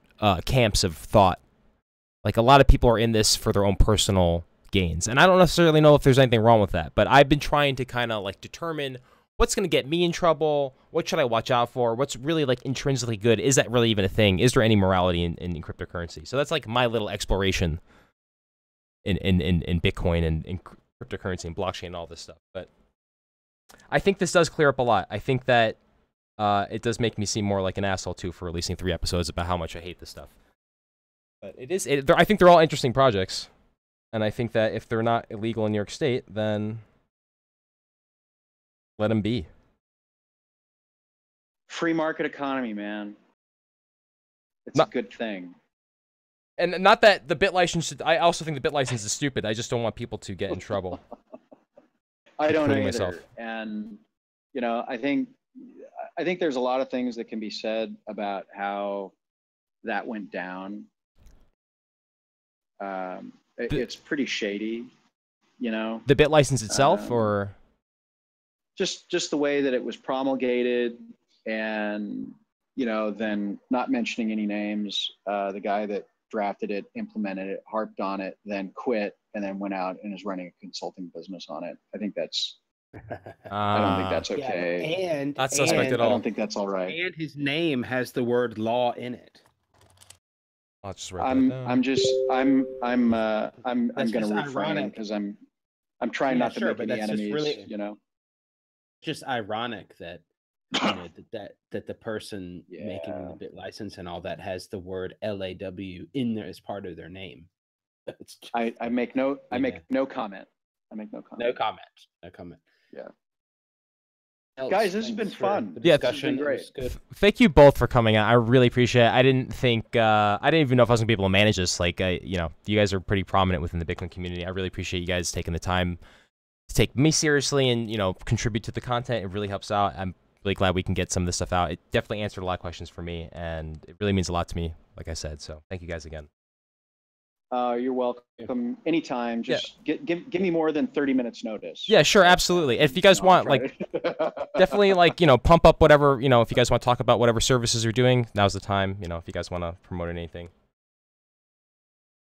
[SPEAKER 1] camps of thought. A lot of people are in this for their own personal gains. And I don't necessarily know if there's anything wrong with that, but I've been trying to kind of, determine what's going to get me in trouble? What should I watch out for? What's really intrinsically good? Is that really even a thing? Is there any morality in cryptocurrency? So that's my little exploration in Bitcoin and in cryptocurrency and blockchain and all this stuff. But I think this does clear up a lot. I think that it does make me seem more like an asshole too for releasing 3 episodes about how much I hate this stuff. But I think they're all interesting projects, and I think that if they're not illegal in New York State, then let them be.
[SPEAKER 2] Free market economy, man. It's a good thing.
[SPEAKER 1] And not that the bit license. I also think the bit license is stupid. I just don't want people to get in trouble.
[SPEAKER 2] I don't either.
[SPEAKER 1] Myself.
[SPEAKER 2] And you know, I think there's a lot of things that can be said about how that went down. It's pretty shady, you know.
[SPEAKER 1] The bit license itself, or
[SPEAKER 2] just the way that it was promulgated, and you know, then not mentioning any names, the guy that drafted it, implemented it, harped on it, then quit, and then went out and is running a consulting business on it. I think that's. I don't think that's okay.
[SPEAKER 3] Yeah, and
[SPEAKER 1] not suspect at all.
[SPEAKER 2] I don't think that's all right.
[SPEAKER 3] And his name has the word law in it.
[SPEAKER 1] I'll just write that down.
[SPEAKER 2] I'm gonna refrain because I'm trying not to make any enemies. Really, you know,
[SPEAKER 3] just ironic that you know, that the person making the bit license and all that has the word LAW in there as part of their name.
[SPEAKER 2] I make no comment. I make no comment.
[SPEAKER 3] No comment.
[SPEAKER 2] Yeah. Guys, this has been fun.
[SPEAKER 1] Yeah,
[SPEAKER 2] it's been great.
[SPEAKER 1] Thank you both for coming out. I really appreciate it. I didn't even know if I was gonna be able to manage this. Like, you know, you guys are pretty prominent within the Bitcoin community. I really appreciate you guys taking the time to take me seriously and, you know, contribute to the content. It really helps out. I'm really glad we can get some of this stuff out. It definitely answered a lot of questions for me, and it really means a lot to me, like I said. So thank you guys again.
[SPEAKER 2] You're welcome. Anytime. Just give me more than 30 minutes notice.
[SPEAKER 1] Yeah, sure, absolutely. If you guys want, like, definitely, like, you know, pump up whatever, you know, if you guys want to talk about whatever services you're doing, now's the time. You know, if you guys want to promote anything.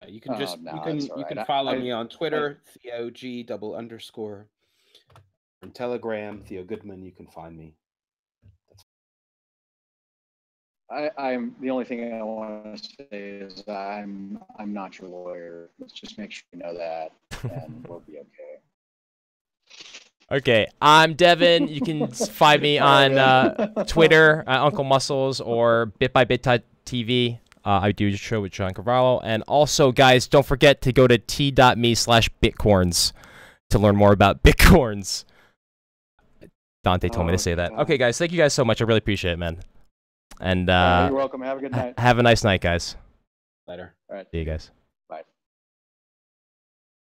[SPEAKER 3] You can just you can follow me on Twitter, TheoG__. On Telegram, Theo Goodman. You can find me.
[SPEAKER 2] I'm the only thing I want to say is I'm not your lawyer. Let's just make sure you know that, and we'll be okay.
[SPEAKER 1] Okay, I'm Devin. You can find me on Twitter, Uncle Muscles, or BitByBit.tv. I do a show with John Cavallo. And also, guys, don't forget to go to t.me/bitcorns to learn more about bitcoins. Dante told me to say that. Okay, guys, thank you guys so much. I really appreciate it, man. And
[SPEAKER 2] you're welcome. Have a good night.
[SPEAKER 1] Have a nice night, guys.
[SPEAKER 3] Later.
[SPEAKER 2] All right.
[SPEAKER 1] See you guys.